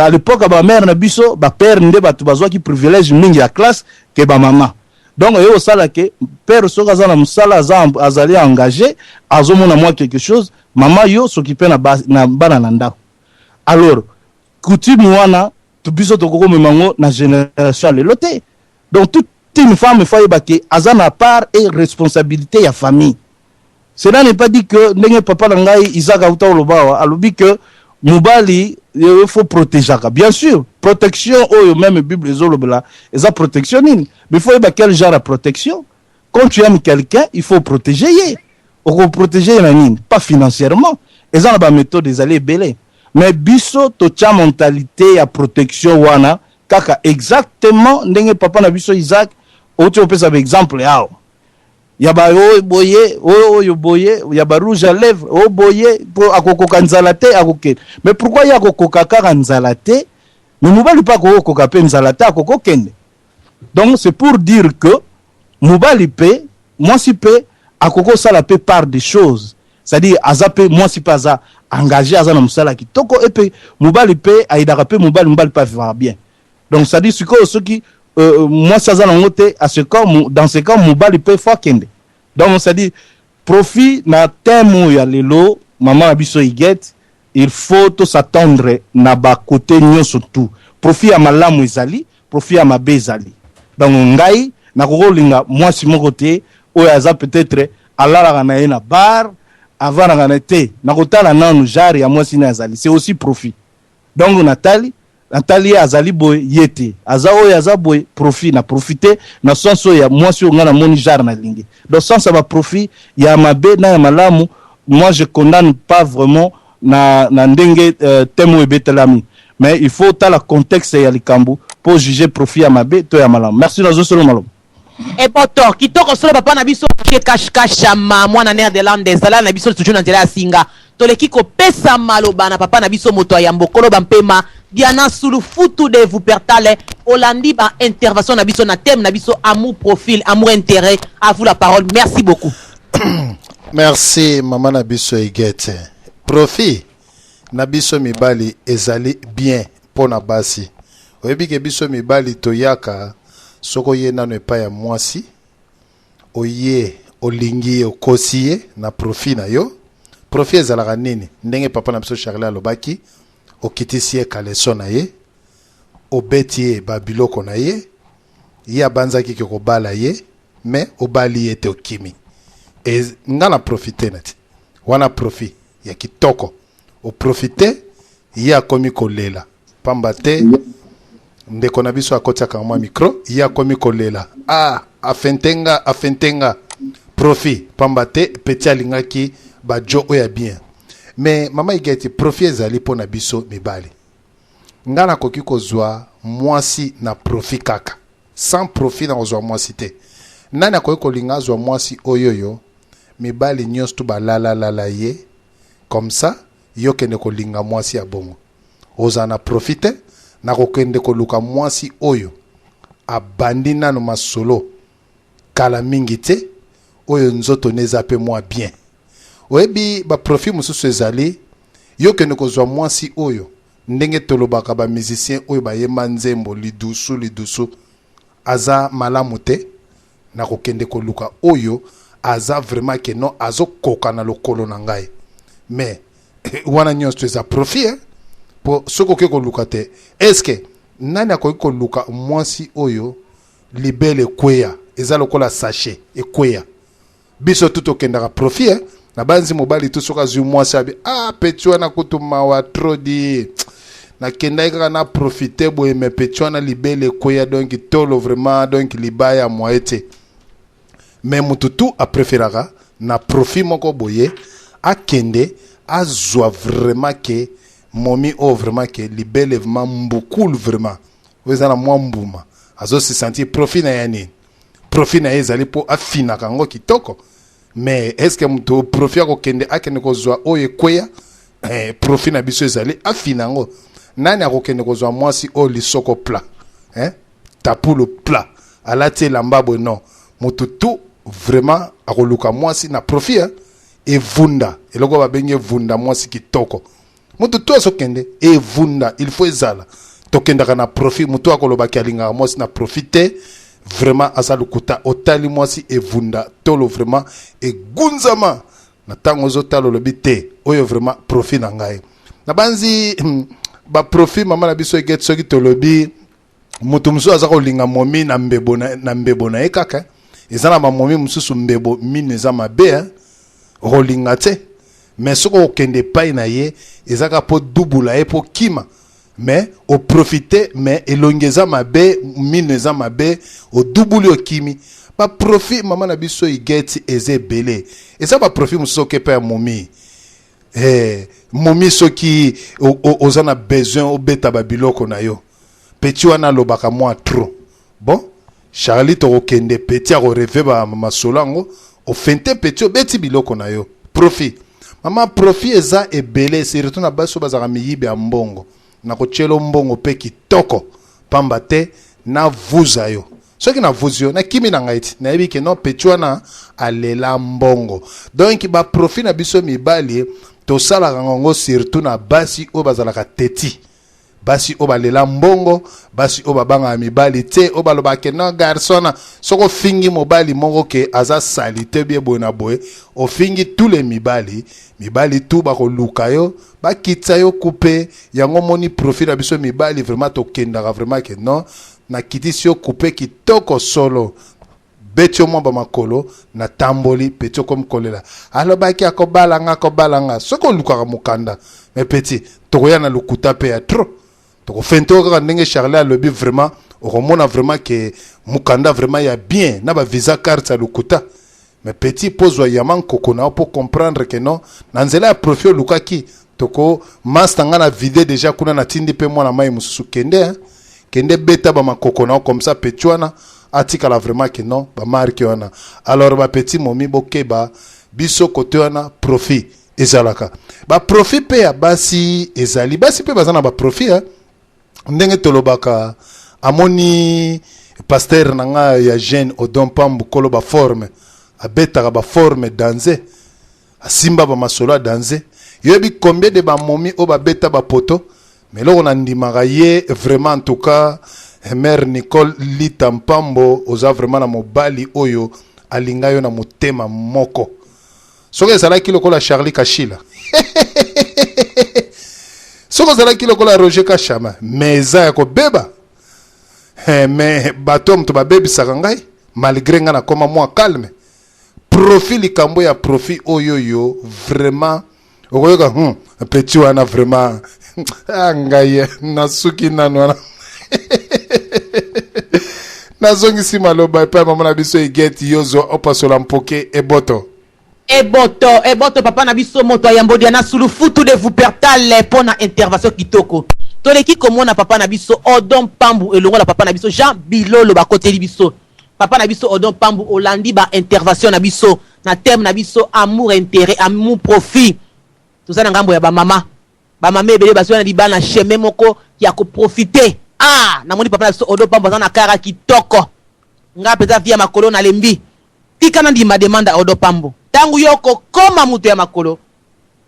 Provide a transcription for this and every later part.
à l'époque ba mère na biso ba père nde batu bazwa ki privilège mingi ya classe que ba maman. Donc yo sala que père soka za na musala azali engagé azomona moi quelque chose maman yo s'occuper na bana na ndako. Alors coutume wana tu biso to koko memango na génération le loté. Donc toute une femme faut yebake azana part et responsabilité ya famille. Cela n'est pas dit que ndenge papa na ngai Isaac auta olobawa alobi que mubali il faut protéger. Bien sûr, protection ou même Bible ezolobela eza protection nini. Mais il faut yeba quel genre de protection. Quand tu aimes quelqu'un, il faut protéger yé. Ou protéger na nini, pas financièrement. Eza na ba méthode ezali belé. Mais biso to tia mentalité ya protection wana kaka exactement ndenge papa na biso Isaac ou tu peux savoir exemple yao. Yaba boye yo boye yaba rouge à lèvres o boye pour akokoka nzalate akoke. Mais pourquoi ya akokoka ka nzalate mais mobali pas akokoka pe nzalate akokokende. Donc c'est pour dire que mobali pe moi si pe akoko sala pe par des choses. C'est-à-dire azape moi si pas ça engagé à na musala kitoko et puis mobali pe aidaka pe mobali pas vivre bien. Donc ça dit ce qui moi ça za ngote à ce cas dans ce cas mobali pe fa kende. Donc ça dit profit na temo ya lelo maman abiso iget il faut tout s'attendre na ba côté nyonso tout. Profit ya malamu ezali, profit ya mabe ezali. Donc ngai na kolinga moi si mon côté o ya za peut-être alala na na bar avant na te na kotala nanu jari ya moi si na ezali. C'est aussi profit. Donc Nathalie azali boy yete azao ya za boy profit na profiter na sens ya moi si on a moni jar na lingi donc sans ça va profit ya mabe na ya malamu moi je condamne pas vraiment na ndenge temo ebetelami mais il faut ta la contexte ya likambu pour juger profit ya mabe to ya malamu. Merci nazo solo malamu et poto kitoko solo papa na biso ke cache mwana néerlandais zala na biso toujours na nzela singa toleki ko pesa maloba na papa na biso moto ya mbokolo bampema Diana Sulufutu de vous pertale Olandi ba intervention na biso na thème na biso amour profil amour intérêt à vous la parole. Merci beaucoup. Merci maman na biso egete profit na biso mibali ezali bien pona basi oyebi ke biso mibali toyaka soko ye nano epa ya mwasi oye olingi okosie na profit na yo profit ezalaka nini ndenge papa na biso Charles alobaki okitisie kaleso na ye obeti babiloko na ye ya banzaki ke kobala ye mais obali ye te okimi e ngana profiter nati wana profit ya kitoko o profiter ya komi kolela pamba te ndeko na biso akotia kama micro ya komi kolela afentenga profit pamba te peti alingaki bajo oya bien. Mais maman igeti profit ezali po na biso mibali. Ngana koki kozwa mwasi na profit kaka. Sans profit na kozwa mwasi te. Nani akoki kolinga zwa mwasi oyoyo mibali nyos tu ba la ye comme ça yo kende kolinga mwasi ya bongo. Oza na profite na kokende koluka mwasi oyo abandi nano masolo kala mingi te oyo nzoto neza pe moi bien. Oyebi ba profit mususu ezali yo kende kozwa mwasi oyo ndenge tolobaka ba musicien oyo ba yemba nzembo lidusu aza malamu te na kokende koluka oyo aza vraiment que non azo koka na lokolo na ngai mais wana nyonso eza profit po soko ke koluka te est-ce que nani akoki koluka mwasi oyo libele kweya eza lokola sachet ekweya biso tuto kendaka profit na banzi mobali tu soka zu mwasi abi petwa na kutuma wa trodi na kenda kaka na profiter boye me petwa na libele kweya donc tolo vraiment donc libaya moete mais mututu a préférera na profit moko boye akende azwa vraiment que momi o vraiment que libele vraiment beaucoup vraiment vous na mwa mbuma azo se sentir profit na yani profit na ezali po afina kango kitoko mais est-ce que muto profit ko kende akende ko zwa oye kweya profit na biso ezali afina ngo nani akokende ko zwa mwasi o lisoko plat tapulu plat alati lambabo non mututu vraiment akoluka mwasi na profit et vunda eloko ba benye vunda mwasi kitoko mutu to azokende evunda il faut ezala tokendaka na profit mutu akolobaki alingaka mwasi na profite vraiment aza lukuta otali mwasi evunda tolo vraiment egunzama na tango ozotala olobi te oyo vraiment profit na ngai na banzi ba profit mama na biso eget soki tolobi mutu musu aza kolinga momi na mbebo na ye kaka eza na bamomi mususu mbebo mine eza mabe kolinga te mais soko okende pai na ye ezaka po dubula ye po kima mais o profiter mais elongeza mabe mine eza mabe o dubuli o kimi ba profit mama na biso igeti eze belé eza ba profit mususu ke pa momi momi soki ozana besoin obeta ba biloko na yo petit wana lobaka moi trop bon Charlie to okende petit a rêver ba masolango o fente petit obeti biloko na yo profit mama profit eza ebele surtout na baso bazaka miyibe ya mbongo na kochelo mbongo pe kitoko pamba te na vuza yo soki na vuza yo na kimi na ngaiti na yebi ke no petwana alela mbongo donc ba profit na biso mibali to sala ngongo surtout na basi o bazalaka teti basi o balela mbongo basi o babanga mibali te o baloba ke no garçon soko fingi mobali moko ke aza salite bien bona boy o fingi tous les mibali tout ba ko luka yo ba kitsa yo couper yango moni profil na biso mibali vraiment to kendaka vraiment ke non na kitisi yo couper kitoko solo betio mo ba makolo na tamboli petio comme kolela aloba ki akobalanga soko luka mukanda mais petit to na lukuta pe ya trop donc fento ka ndenge Charlie a lobby vraiment on vraiment que mukanda vraiment ya bien na ba visa carte à lukuta mais petit pose ya man kokona pour comprendre que non nanzela ya profil lukaki toko mastanga na vide déjà kuna na tindi pe mwana mai mususu kende beta ba makokona comme ça petwana atika la vraiment que non ba marque wana alors ba petit momi bokeba biso côté wana profit ezalaka ba profit pe ya basi ezali basi pe bazana ba profit ndenge tolobaka amoni pasteur nanga ya jeune odon pambu kolo ba forme abetaka ba forme danser asimba ba masolo danser yobi combien de ba momi o ba beta ba poto mais loko na ndimaka ye vraiment en tout cas mère Nicole Litampambo oza vraiment na mobali oyo alinga yo na motema moko soki ezalaki lokola Charlie Kashila soko ezalaki lokola Roger Kachama mais eza ya kobeba mais bato moto babebisaka ngai malgré nga na koma mwa calme profil likambo ya profil oyoyo vraiment okoyoka petit wana vraiment ngai nasuki nanu wana nazongisi maloba epai mama na biso egeti yozo opasola mpoke eboto papa na biso moto ayambodia na sulufutu de Wuppertal pona intervention kitoko toleki komona papa na biso Odon Pambu elongola papa na biso Jean Bilolo bakoteli biso papa na biso Odon Pambu olandi ba intervention na biso na thème na biso amour intérêt amour profit tout ça na ngambo ya ba mama ebele baso na libana chemin moko ya ko profiter na moni papa na biso Odon Pambu na kara kitoko nga peza via makolo na lembi tika na ndima demanda Odon Pambu tangu yoko koma mutu ya makolo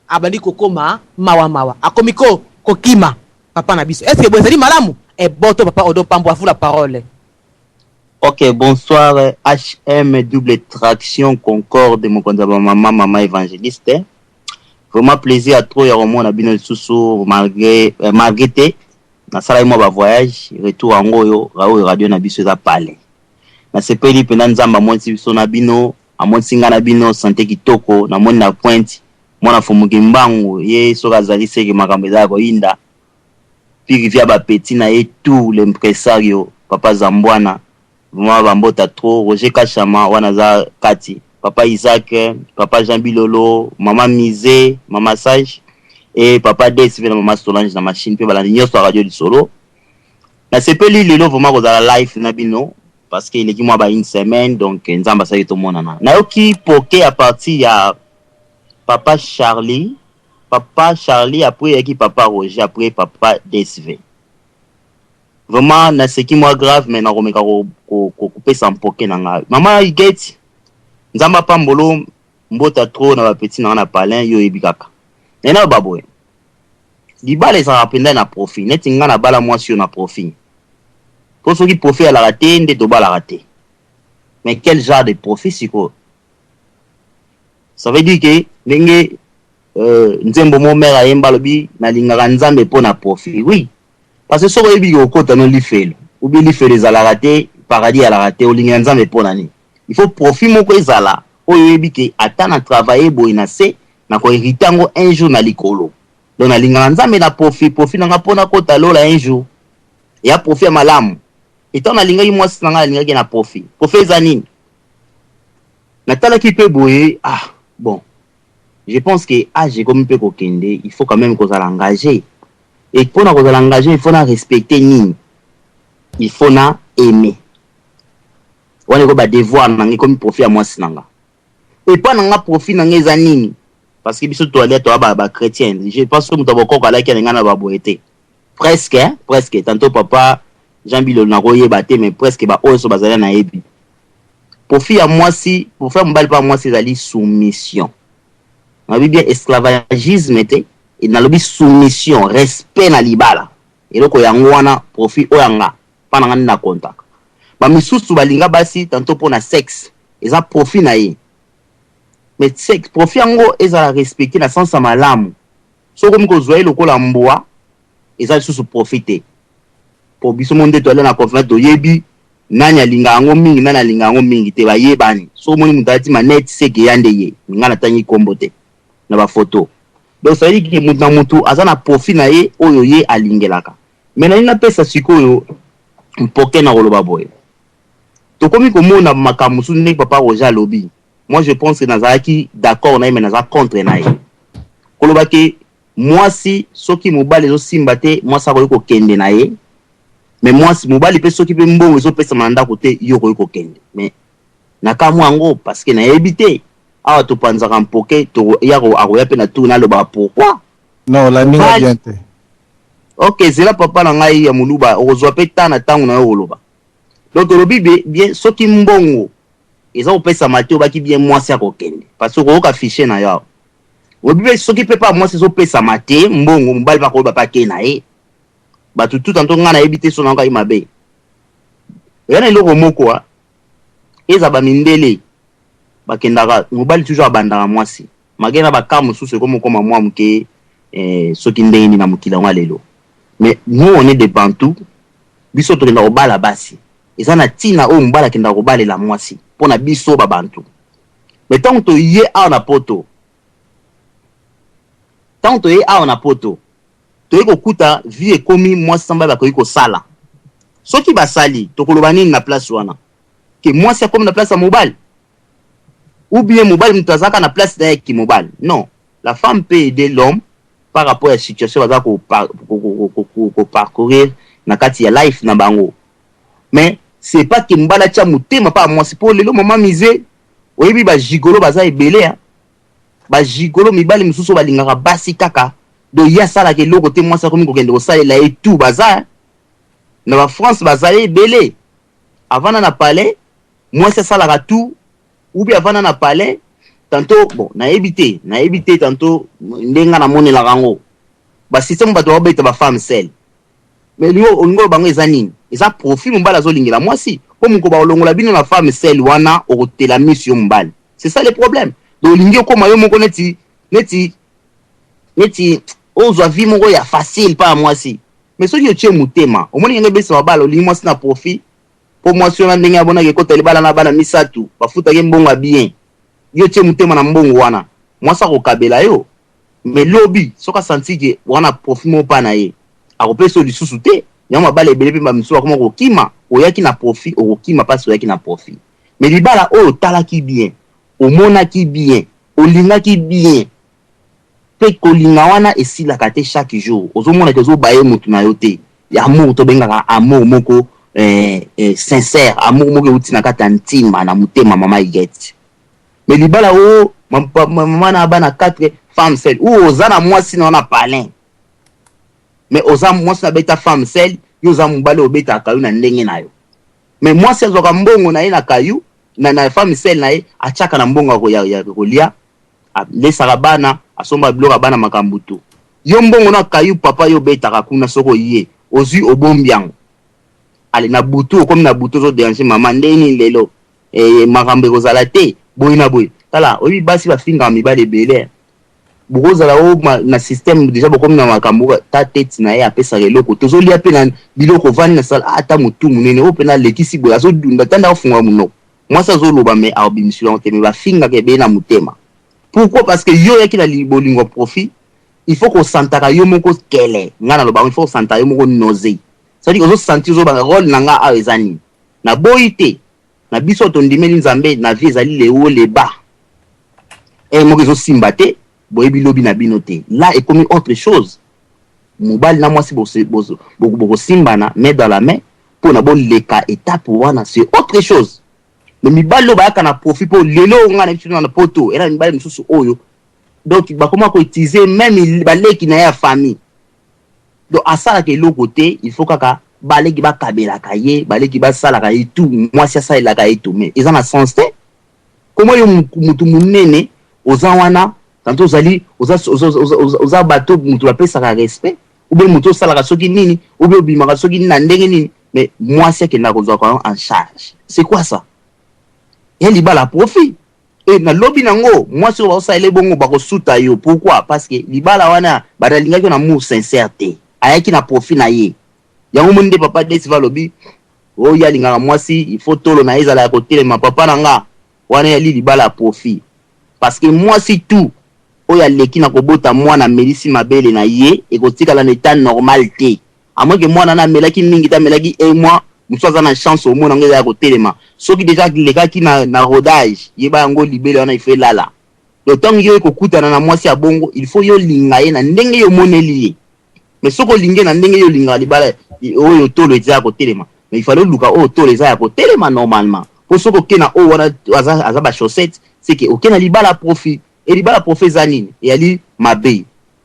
abandi kokoma mawa akomiko kokima papa na biso est-ce que bozali malamu boto papa Odon Pambu a vous la parole. Ok, bonsoir HM double traction Concorde mon maman évangéliste. Vraiment plaisir à trop ya romona bino susu malgré na sala mo ba voyage retour en ngoyo radio na biso za pale. Na sepeli pena nzamba monti biso na bino amonsinga na bino santé kitoko na moni na pointe mona fumuki mbangu ye soka zali seke makambo za ko inda puis via ba petit na ye tout l'impresario papa Zambwana vraiment bambota trop Roger Kachama wana za kati papa Isaac papa Jean Bilolo maman Misé maman Sage et papa DSV na maman Solange na machine pe balandi nyoso radio du solo na sepeli lelo vraiment ko za live na bino parce qu'il est qui moi une semaine donc nzamba ça tout monde na yoki poké à partir ya papa Charlie après qui papa Roger après papa DSV vraiment na ce qui moi grave mais na komeka ko couper sans poké na maman Igeti nzamba pambolo mbota trop na ba petit na palin yo ebikaka na baboy libala ezalaka mpenza na profit neti nga na bala mwasi yo na profit po soki profit alaka te nde tobalaka te. Mais quel genre de profit sikoyo? Ça veut dire que ndenge nzembo mo mère ayemba lobi nalingaka nzambe mpo na profit. Oui, parce que soko yebi okota no lifelo ou bien lifelo ezalaka te paradis alaka te olingaka nzambe mpo na nini? Il faut profit moko ezala oyo yebi ke ata na travailler boye na se na ko hériter ngo un jour na likolo. Donc nalingaka nzambe na profit nanga mpo na kota lola un jour ya profit ya malamu. Etant nalingaki mwasi nanga nalingaki na profit eza nini? Natalaki pe boye bon, je pense que j'ai comme peu kokende, il faut quand même qu'on s'engage. Et pour qu'on s'engage, il faut na respecter nini. Il faut na aimer. On est comme devoir nanga comme profit à moi sinanga. Et pas nanga profit nanga eza nini. Parce que biso toilette to ba chrétien. Je pense que muto boko kala ki nanga na ba boete. Presque, presque tantôt papa Jean-Bilo na roye baté mais presque ba oso bazala na ebi. Profit à moi si, pour faire mbali pas moi c'est la soumission. On dit bien esclavagisme était et na lobi soumission, respect na libala. Et loko yango wana profit oyanga pa na ngani na contact. Ba misusu balinga basi tantôt pour na sexe, eza profit na ye. Mais sexe profit yango eza respecter na sens malamu. So comme ko zoye lokola mboa, eza susu profiter. Pour biso monde to aller na conférence to yebi nani alinga ngo mingi nani alinga ngo mingi te ba yebani. So moni mutati maneti seke yande ye. Ngana tanyi kombo te. Na ba photo. Donc ça veut dire que mutu azana profit na ye oyo ye alingelaka. Mais na ina pesa sikoyo mpoke na koloba boy. To komi komona makamusu ne papa Roger Lobi. Moi je pense que nazaki d'accord na ye mais naza contre na ye. Koloba ke mwasi soki mobali zo simba te mwasa ko kende na ye. Mais mwasi mobali pe soki pe mbongo zo pesa manda kote yo ko kende. Mais nakamwa ngo parce que na ebité awa to panzaka mpoke to yako akoya pe na tout na loba pourquoi? Non, la ninga bien te. OK, c'est là papa na ngai ya muluba ozwa pe tana tangu na yo loba. Donc lobi bien soki mbongo eza opesa mateo baki bien mwasi akokende parce que ko afficher na yo. Obi soki pe pa mwasi zo pesa mate mbongo mbali ba ko ba pa ke na e. Ba tout tanto ngana ebité so na ngai mabe. Yana iloko moko a eza ba mindele bakendaka mobali toujours abandaka mwasi magena bakamu susu comme mwa muke soki ndeni na mukila ngwa lelo. Mais nous on est des Bantous biso to kenda obala basi eza na tina o mbala kenda obala la mwasi pona biso ba Bantu. Mais tant to ye a na poto to yeko kuta vie komi mwasi samba ba ko sala soki basali to koloba nini na place wana ke mwasi akomi na place ya mobali. Ou bien mobile mutazaka na place d'ailleurs qui mobile. Non, la femme peut aider l'homme par rapport à la situation ko parcourir na kati ya life na bango. Mais c'est pas que mbala tia mutema pa moi c'est pour lelo maman misé. Oyebi ba gigolo baza ebele hein. Ba gigolo mibali misusu balingaka basi kaka. Do ya sala ke loko te moi ça comme ko kende ko sala la et tout baza. Na ba France baza ebele. Avant na palais, moi c'est ça la tout. Ou bien avant na palais tantôt bon na éviter tantôt ndenga na moni la rango ba système ba doit ba femme seule mais lui ongo bango ezanini eza profit mbala zo lingela moi si comme ko ba olongola bino na femme seule wana okotela mission mbala. C'est ça le problème. Donc lingi ko mayo moko neti ozo vie moko ya facile pas moi si mais so yo tie mutema omoni ngebe besa balo lingi moi si na profit. Pour moi si on a ndenge abona ke kota libala na bana misatu bafuta ke mbongo bien yo tie mutema na mbongo wana mwasa ko kabela yo mais lobby soka senti ke wana profit mo pa na ye akopesa lisusu te nyama bala ebele pe bamiso akoma ko kima oyaki na profit okokima passe oyaki na profit mais libala o talaki bien omona ki bien olinga ki bien pe kolinga wana esila kate chaque jour ozomona ke zo baye mutu na yo te ya amour to benga amour moko sincère amour moko utina kata ntima na mutema mama igeti. Mais libala o mama na bana 4 femmes seules ou ozana mwasi na palin. Mais ozam mwasi na beta femme seule yo za mbale obeta kayu na ndenge nayo. Mais mwasi azoka mbongo na ye na kayu na femme seule na ye achaka na mbongo ya kolia lesaka bana asomba biloko bana makambutu. yo mbongo na kayu papa yo betaka kuna soko ye ozui obombiango ale na butu comme na butu zo déranger maman ndeni lelo makambe kozala te boy na boy tala oyi basi ba finga mibale belé bokozala o na système déjà bokomi na makambo ta tête na ye apesa eloko tozolia pe na biloko vani na sala ata mutu munene o pe na lekisi boy azo dunda tanda ofunga muno mwasa zo loba me abimisiwa te me ba finga ke be na mutema. Pourquoi? Parce que yo yaki na libolingo profit, il faut qu'on sentaka yo moko kele ngana loba il faut sentaka yo moko nausée. C'est-à-dire que sentir zo ba rôle nanga a ezani na boité na biso to ndimeli nzambe na vie ezali le haut le bas et moko zo simbate boyebi lobi na binote là est comme autre chose mobile na moi si boko simbana mais dans la main pour na bon leka étape wana c'est autre chose. Mais mibali lo bayaka na profit pour lelo nga na biso na poto era mibali misusu oyo donc ba comment ko utiliser même baleki na ya famille donc asala ke lo côté il faut kaka baleki ba kabela kaye baleki ba sala kaye tout moi si ça il la kaye tout mais ils en a sens te comment yo mutu munene ozawana tanto zali oza bato mutu la pesa ka respect ou bien mutu sala ka soki nini ou bien bimaka soki na ndenge nini mais moi si ke na kozwa kwa en charge c'est quoi ça? Et libala profit et na lobby nango moi sur ça ele bongo bako suta yo pourquoi? Parce que libala wana badalinga ko na mu sincérité ayaki na profit na ye yango monde papa desi va lobby o ya linga moi si il faut tolo na ezala ko telema papa nanga wana ya libala profit parce que moi si tout o ya leki na kobota mwana melisi mabele na ye e ko tika la état normal te à moins que mwana na melaki mingi ta melaki et moi musoza na chance au monde ngeza ko telema soki déjà les gars qui na rodage yeba ngo libele wana ife lala le temps yo ko kutana na mwasi ya bongo il faut yo linga ye na ndenge yo moneli mais soko linge na ndenge yo linga libala oyo tolo eza ko telema mais il fallait luka o tolo eza ko telema normalement pour soko kena o wana aza ba chaussette c'est que okena libala profit et libala profit zanine et ali mabe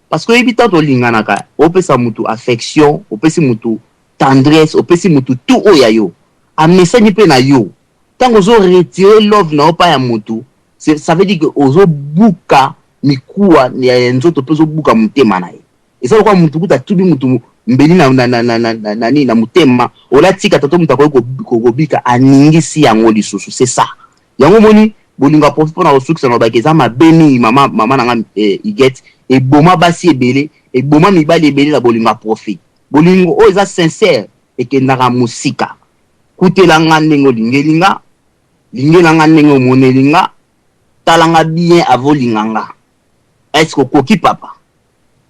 parce que ebi tant linga naka o pesa mutu affection o pesa mutu tendresse au pesi mutu tout oya yo a message pe na yo tant ozo retirer love na opa ya mutu ça veut dire que ozo buka mikuwa ya nzoto peso buka mutema na ye et ça quoi mutu kuta tubi mutu mbeli na mutema ola tika tato mutu ko bika aningisi yango lisusu c'est ça yango moni bolinga profit pona osukisa na bakeza mabeni mama nanga iget et boma basi ebele et boma mibali ebele na bolinga profit bolingo o eza sincère et que naka musika kutelanga ndenge lingelinga lingelanga ndenge monelinga talanga bien avolinganga est-ce que koki papa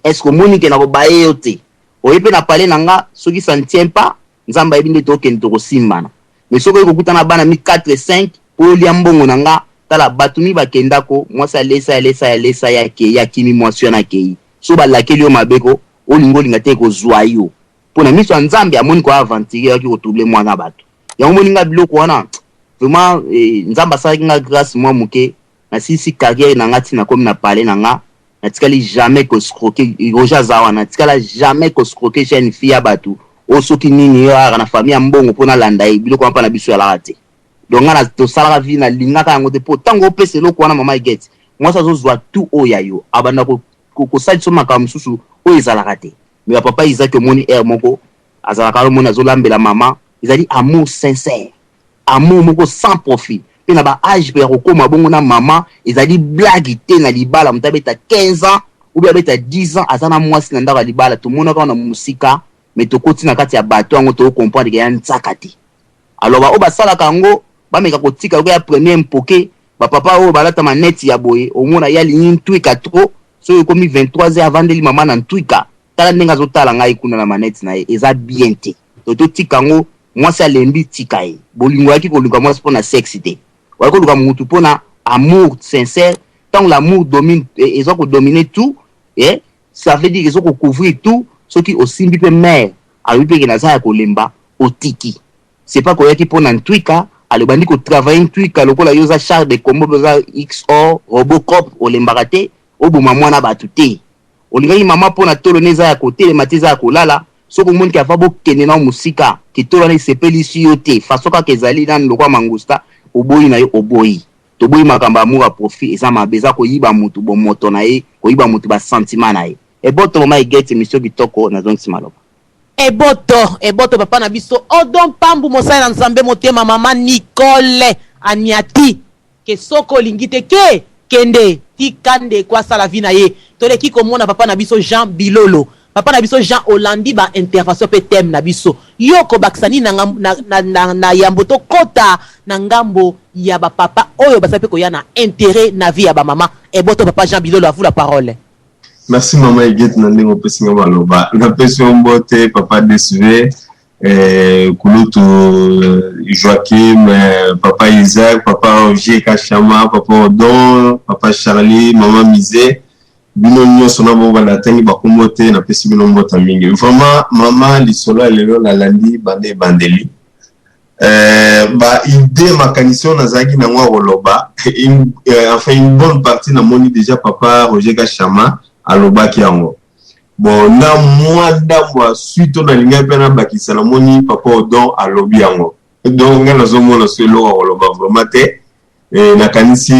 est-ce que monique na bobaye yote oyepe na parler nanga soki ça ne tient pas nzamba ebinde to ken to simbana mais soki ko kutana bana mi 4 5 pour liambongo nanga tala batumi bakendako moi ça lesa ya ke ya kimi moisio na ke so ba lakeli yo mabeko olingo linga te ko zwayo pona miso nzambe amoni ko aventurer yaki ko trouble mwana bato yango moninga biloko wana vraiment nzamba sa kinga grâce moi muke na sisi carrière na ngati na comme na parler nanga na tikali jamais ko scroquer roja zawa na tikala jamais ko scroquer jeune fille ya bato o soki nini yo na famille mbongo pona landa e biloko mpa na biso ya late donc ngana to sala vie na linga ka ngote po tango pese loko wana mama get moi ça zo zwa tout oya yo abanda ko sali so makambo susu o ezalaka te mais papa Isaac moni air moko azalaka mona zolambela mama ezali amour sincère amour moko sans profit pe na ba âge pe kokoma bongo na mama ezali blague te na libala mutabeta 15 ans ou bien beta 10 ans azana mwasi na ndaka libala to mona ka na musika mais to kotina kati ya bato yango to comprendre que ya ntsaka te alors ba o basala kango ba meka kotika ko ya premier mpoke ba papa o balata maneti ya boye o mona ya linyi twika trop so komi 23h avant de li mama na twika tala ndenga zo tala ngai kuna na maneti na eza bien te to tikango moi ça lembi tikaye bolingo yaki ko luka moi pour na sexité wa ko luka mutu pona amour sincère tant l'amour domine et zo ko dominer tout et ça veut dire que zo ko couvrir tout ce qui aussi mbi pe mère a lui pe na za ko lemba otiki c'est pas ko yaki pona twika ale bandi ko travailler twika lokola yoza char de combo za XO Robocop o lembakate obuma mwana batu te olingai mama pona tolo neza ya kote le matiza ya kolala soko moni ka fabo kene na musika ki tolo na sepeli si yote fasoka kezali nan lokwa mangusta oboyi na yo oboyi to boyi makamba amour a profit eza mabeza ko yiba mutu bo moto na ye ko yiba mutu ba sentiment na ye eboto mama igeti émission kitoko na zongi simaloba eboto papa na biso odon pambu mosala na nzambe motema mama Nicole Aniati ke soko lingite ke kende tikande kwa sala vi na ye toleki komona papa na biso Jean Bilolo papa na biso Jean Olandi ba intervention pe thème na biso yoko baksani na yambo to kota na ngambo ya ba papa oyo basape ko yana intérêt na vie ya ba mama eboto papa Jean Bilolo à vous la parole. Merci maman Eget Nandingo Pesinga Maloba. Na pession mbote papa DSV Kulutu Joachim, papa Isaac, papa Roger Kachama, papa Odon, papa Charlie, maman Misé. Bino nyonso na bongo na tangi bakumote na pesi bino mbota mingi. Vraiment maman lisolo lelo na landi bande bandeli. Ba idée makanison na zaki na ngwa roloba. Enfin une bonne partie na moni déjà papa Roger Kachama alobaki yango. Bon na mwanda mwa suite na linga pena bakisa na moni papa Odon alobi yango. Donc nga nazo mona selo roloba vraiment te. Na kanisi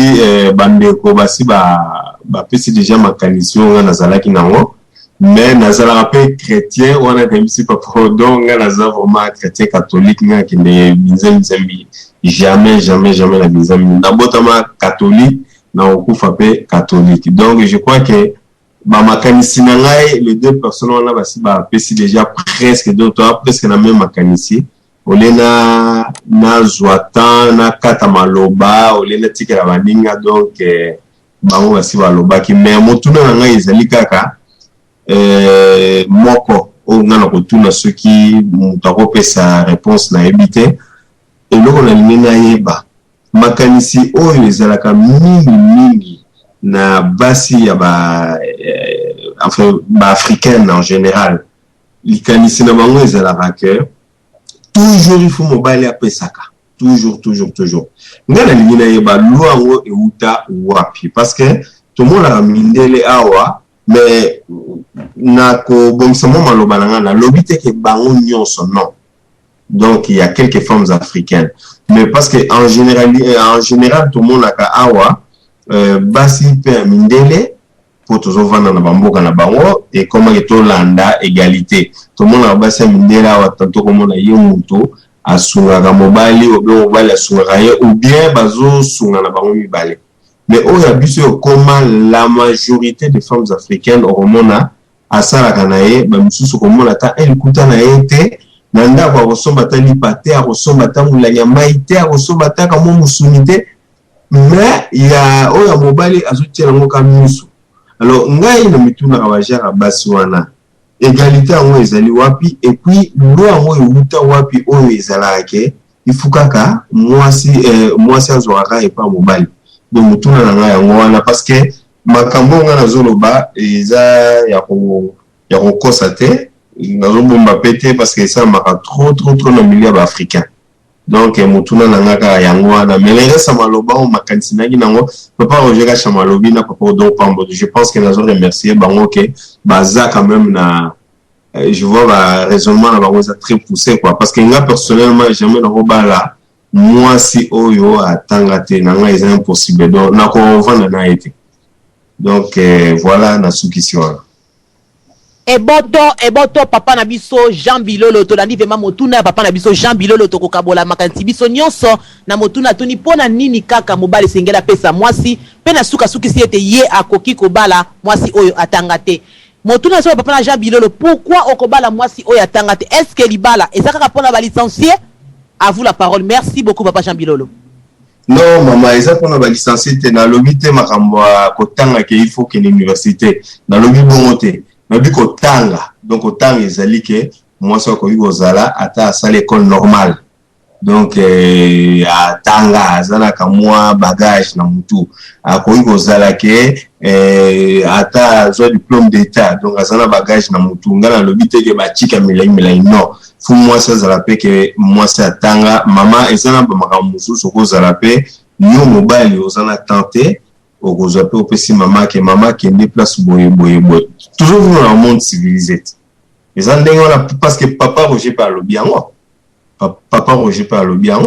bandeko basi ba pesi déjà makanison nga nazalaki nango. Mais nazala pe chrétien wana kamisi papa Odon nga nazala vraiment chrétien catholique nga kinde bizembi jamais na bizembi na botama catholique na okufa pe catholique. Donc je crois que ba makanisi na ngai les deux personnes wana basi ba pesi déjà presque na même makanisi olena na zwatan na kata maloba olena tikela baninga donc bango basi baloba ki mais motuna na ngai ezali kaka moko o ngana kotuna soki mutako pesa réponse na ebité eloko na limena yeba makanisi oyo ezalaka mingi na basi ya enfin africaine en général likanisi na bango ezalaka que toujours il faut mobile ya pesaka toujours ngana limena yeba luango euta wapi parce que tout le monde a mindele awa mais na ko bomsamo maloba na lobite ke bango nyonso non. Donc il y a quelques femmes africaines mais parce que en général tout le monde a awa basi pe mindele pour toujours vendre na bamboka na bango et comment eto landa égalité tout le monde a basi mindele awa tanto comme on a yomuto asunga mobali mobali asunga ou bien bazo sunga na bango mibale. Mais au yabiso comment la majorité des femmes africaines au romona asala kanaye ba misusu komona ta elikuta na ete nanda kwa kosomba ta lipate a kosomba ta mulanya maite a kosomba ta kamo musunite mais ya oya mobali azotiela ngoka misu. Alors ngai na mituna kabajara basi wana égalité yango ezali wapi et puis loi yango euta wapi oyo ezalaka ifukaka mwasi azwaka epa mobali. Donc mutuna na ngai yango wana parce que makambo nga nazoloba eza ya kokosa te nazobomba pete parce que ça m'a trop na milieu africain. Donc mutuna na nga yango wana mais les reste maloba o makanisi nagi nango papa Roger Kachama lobi na papa Odon Pambo. Je pense que nazo remercier bango que baza quand même na je vois ba raisonnement na bango ça très poussé quoi parce que nga personnellement jamais na robala moi si oyo atanga te na nga c'est impossible donc na ko vendre na été. Donc voilà na sukisio eboto papa na biso Jean Bilolo to landi vema motuna papa na biso Jean Bilolo to kokabola makanisi biso nyonso na motuna tuni pona nini kaka mobali sengela pesa mwasi pe na suka sukisi ete ye akoki kobala mwasi oyo atanga te motuna so papa na Jean Bilolo pourquoi okobala mwasi oyo atanga te est-ce que libala ezaka pona ba licencié? À vous la parole. Merci beaucoup papa Jean Bilolo. Non maman eza pona ba licencié te na lobi te makambo kotanga ke il faut que l'université na lobi bongo te na bi kotanga donc kotanga ezali ke mwasi ko yozala ata à l'école normale donc atanga azala ka mwa bagage na mutu akoyi kozala ke ata zo diplôme d'état donc azala bagage na mutu ngana lobi te ke ba chika milai non fu mwasi azala pe ke mwasi atanga mama ezala ba makambo mususu kozala pe yo mobali ozala tenter okozwa pe opesi mama ke ne place boye toujours dans un monde civilisé ezala ndenge wana parce que papa Roger parle bien papa Roger parle bien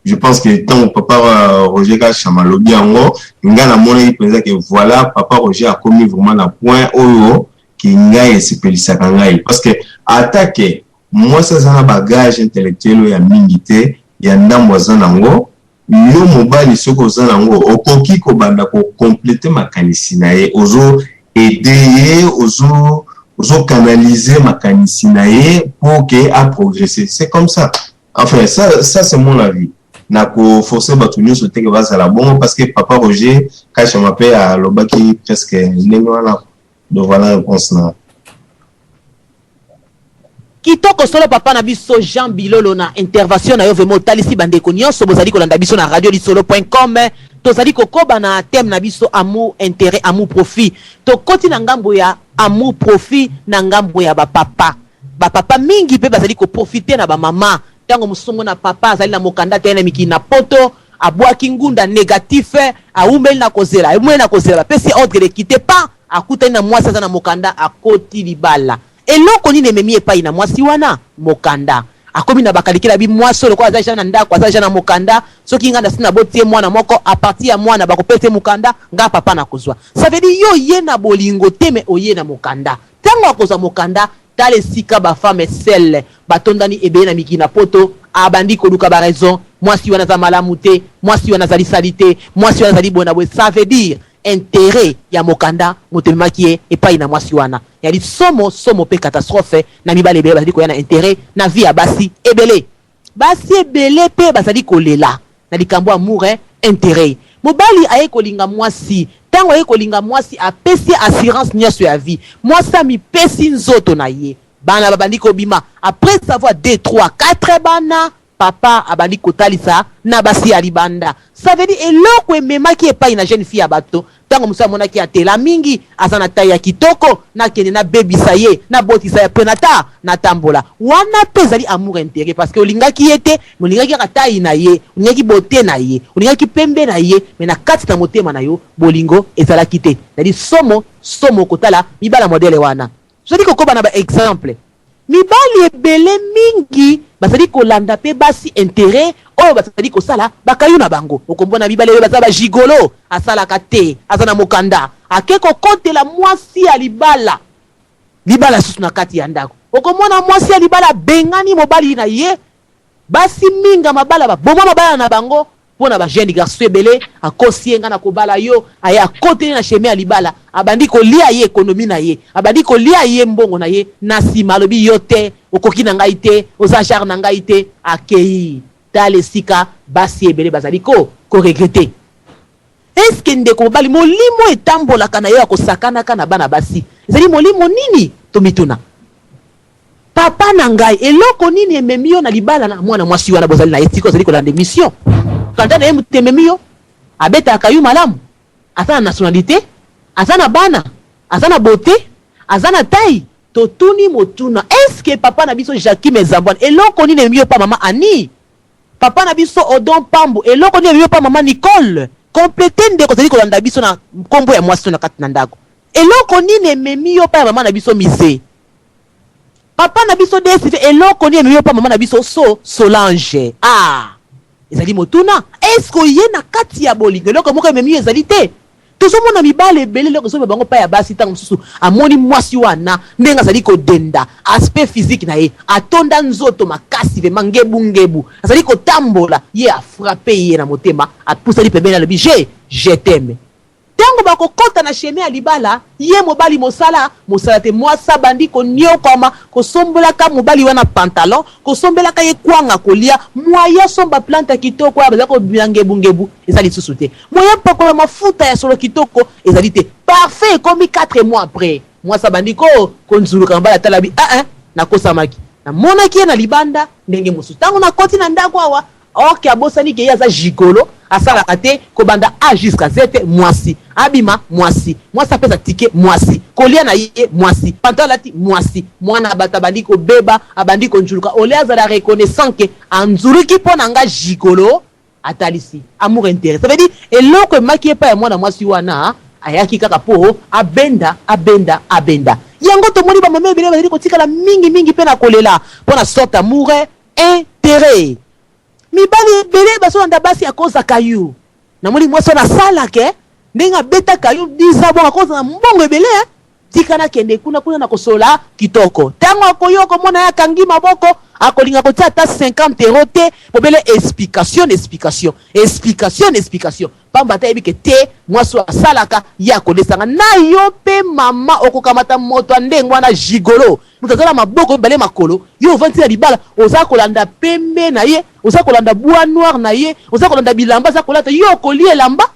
je pense que tant papa Roger Kachama lobi yango ngana mona penza que voilà papa Roger a commis vraiment la point oyo ki ngai esepelisaka ngai parce que attaque moi ça na bagage intellectuel ya mingi te ya ndambo aza nango yo mobali soko oza nango okoki kobanda ko compléter makanisi na ye ozo aider ozo canaliser makanisi na ye pour que a progresser. C'est comme ça. Enfin ça c'est mon avis. Na ko forcer batu nyonso te ke bazala bon parce que papa Roger quand je m'appelle à lobaki presque ndengwana de voilà réponse là. Kitoko solo papa na biso Jean Bilolo na intervention na yo vraiment talisi bandeko nyonso bozali kolanda biso na radiosolo.com tozali kokoba na thème na biso amour intérêt amour profit to koti na ngambo ya amour profit na ngambo ya ba papa mingi pe bazali ko profiter na ba mama tango musungu na papa azali na mokanda tena mikini na poto abwaki ngunda négatif aumeli na kozela pesi ordre de quitter pas akutani na mwasi aza na mokanda akoti libala eloko nini ememi epai na mwasi wana mokanda akomi na bakalikela bi mwasi solo kwa aza na ndako aza na mokanda soki nganda sina botie mwana moko a partir ya mwana bakopete mokanda nga papa na kozwa ça veut dire yo ye na bolingo teme oye na mokanda tango akozwa mokanda tale sika ba femme selle batondani ebe na mikina poto abandi koluka ba raison mwasi wana za malamu te mwasi wana za lisalite mwasi wana za libona bwe ça veut dire intérêt ya mokanda motemaki epai na mwasi wana yali somo pe catastrophe na mibale ebele bazali koya na intérêt na vie ya basi ebele pe bazali kolela na likambo amour intérêt mobali aye kolinga mwasi tango aye kolinga mwasi apesi assurance nyonso ya vie mwasi amipesi nzoto na ye bana babandi kobima après savoir 2 3 4 bana papa abandi kotalisa na basi ya libanda ça veut dire eloko ememaki epai na jeune fille ya bato tango musa monaki atela mingi azana taille ya kitoko na kende na bebisa ye na botisa ya penata na tambola wana pezali amour intérêt parce que olingaki yete molingaki ka taille na ye olingaki beauté na ye olingaki pembe na ye mais na kati na motema na yo bolingo ezalaki te c'est-à-dire somo kotala mibala modele wana je dis ko ba na ba exemple mibali ebele mingi bazali kolanda pe basi intérêt oyo bazali kosala bakayu na bango okombona mibali oyo bazala gigolo asala kate azana mokanda akeko kotela mwasi ya libala susu na kati ya ndako okombona mwasi ya libala bengani mobali na ye basi minga mabala boma mabala na bango pona ba jeune garçon ebele akosi nga na kobala yo aya kote na chemin ya libala abandi kolia ye ekonomi na ye abandi kolia ye mbongo na ye na sima lobi yo te okoki na ngai te oza char na ngai te akei tale sika basi ebele bazali ko regretter est-ce que ndeko mobali molimo etambola kana yo akosakana kana bana basi ezali molimo nini tomituna papa na ngai eloko nini ememi yo na libala na mwana mwasi wana bozali na etiko zali kolanda mission kanda na ye mutememi yo abeta kayu malamu azana nationalité azana bana azana beauté azana taille totuni motuna est-ce que papa na biso Jackie Mezambwana eloko nini ememi yo pa mama Ani papa na biso Odon Pambo eloko nini ememi yo pa mama Nicole compléter ndeko zali kolanda biso na kombo ya mwasi na kati na ndako eloko nini ememi yo pa mama na biso Mise papa na biso DSV eloko nini ememi yo pa mama na biso Solange ezali motuna est-ce que ye na kati ya bolingo eloko moko ememi yo ezali te tozomona mibale ebele eloko ezobe bango pa ya basi ntango mosusu amoni mwasi wana ndenge azali kodenda aspect physique na ye atonda nzoto makasi vema ngebu azali kotambola ye afrape ye na motema apusali pembeni alobi je t'aime tango bakokota na chemin ya libala ye mobali mosala te mwasa bandi koniokama kosombolaka mobali wana pantalon kosombelaka ye kwanga kolia moya somba planta kitoko ya bazako ngebu ezali susu te moya pakola mafuta ya solo kitoko ezali te parfait komi 4 mois après mwasa bandi konzuluka mbala talabi nakosamaki na monaki ye na libanda ndenge mosusu tango na koti na ndako awa ok abosani ke ye aza gigolo asalaka te kobanda a jusqu'à Z mwasi abima mwasi apesa tike mwasi kolia na ye mwasi pantalati mwasi mwana bata bandi kobeba abandi konjuluka ole azala reconnaissant ke anzuluki mpo na nga gigolo atalisi amour intérêt ça veut dire eloko emaki epa ya mwana mwasi wana ayaki kaka po abenda yango tomoni bamama ebele bazali kotikala mingi mpe na kolela mpo na sorte amour intérêt mibali ebele bazolanda basi akoza kayu namoni mwasi wana asalake ndenge abeta kayu 10 ans bon akoza na mbongo ebele tikana kende kuna na kosola kitoko tango akoyoko mona ya kangi maboko akolinga kotia ata 50 euro te pobele explication pamba ta ebike te mwaso asalaka ya kolesanga na yo pe mama okokamata moto andengo wana gigolo mutazala maboko bale makolo yo vanti na libala oza kolanda pembe na ye oza kolanda bois noir na ye oza kolanda bilamba za kolata yo kolie lamba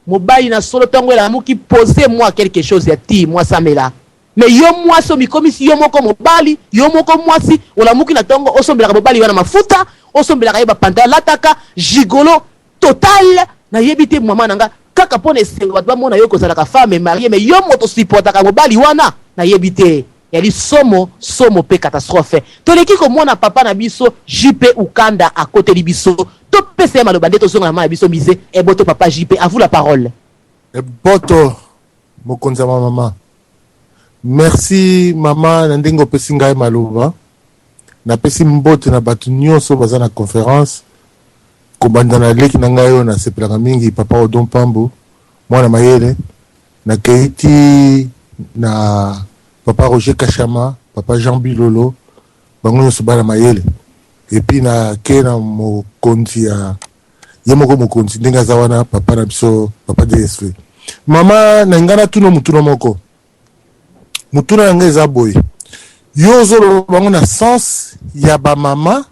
mobali na solo tango la muki poser moi quelque chose ya ti moi samela mais yo moi so mikomisi yo moko mobali yo moko mwasi ola muki na tango osombela mobali wana mafuta osombela ba pantalon lataka gigolo total na yebite mama nanga kaka pone sengo batba mona yo kozala ka femme mariée mais yo moto supportaka mobali wana na yebite yali somo pe catastrophe toleki ko mona papa na biso JP Ukanda à côté de biso to pese maloba ndeto zonga na biso mise e boto papa JP à vous la parole e boto mokonza mama merci mama na ndengo pesi ngai maloba na pesi mbote na batu nyonso baza na conférence kobanda na leki na ngai na sepelaka mingi papa Odon Pambo mwana mayele na keiti na papa Roger Kachama papa Jean Bilolo bango nyonso bana mayele et puis na ke na mokonzi ya yemoko mokonzi ndenga za wana papa na biso papa DSV mama na ngana tuno mutuna moko mutuna ngai za boy yo zolo bango na sens ya ba mama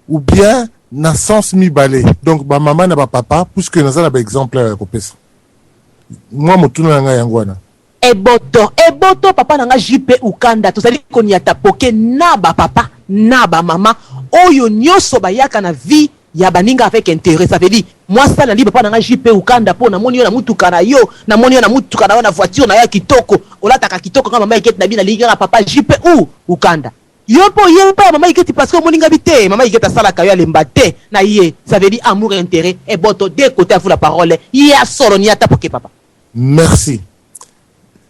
ou bien na sens mibale donc ba mama na ba papa puisque nazala ba exemple ko pesa moi mutuna ngai yangwana eboto papa nanga JP Ukanda tozali koniata poke na ba papa na ba mama oyo nyoso bayaka na vie ya baninga avec intérêt ça veut dire moi ça na li papa nanga JP Ukanda po na moni yo na mutuka na yo na moni yo na mutuka na voiture na ya kitoko olataka kitoko kama mama iketi na bina linga papa JP Ukanda yo po mama iketi parce que moninga bité mama iketa sala kayo alemba te na ye ça veut dire amour intérêt eboto de côté à vous la parole ya solo ni ata poke papa merci.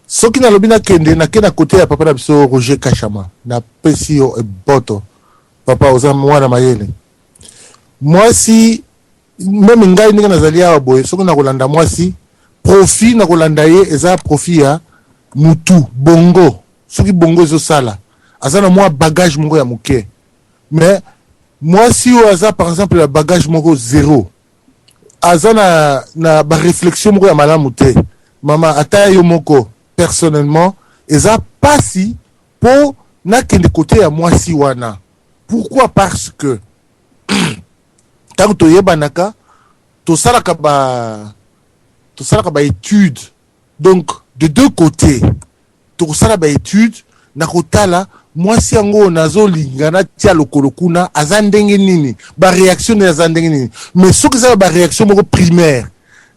Soki na lobina kende na kena côté ya papa na biso Roger Kachama na pesi yo e boto papa oza mwana mayele mwasi même ngai ninga nazalia wa boye soki na kolanda mwasi profit na kolanda ye eza profit ya mutu bongo soki bongo zo sala azana mwa bagage mongo ya muke mais mwasi o aza par exemple la bagage mongo zéro azana na ba réflexion mongo ya malamu te mama ata yo moko personnellement eza pasi po na kende côté ya mwasi wana pourquoi parce que tant to yebanaka to salaka ba étude donc de deux côtés to sala ba étude na kotala mwasi yango nazo lingana tia lokolo kuna azandenge nini ba réaction na azandenge nini mais soki za ba réaction moko primaire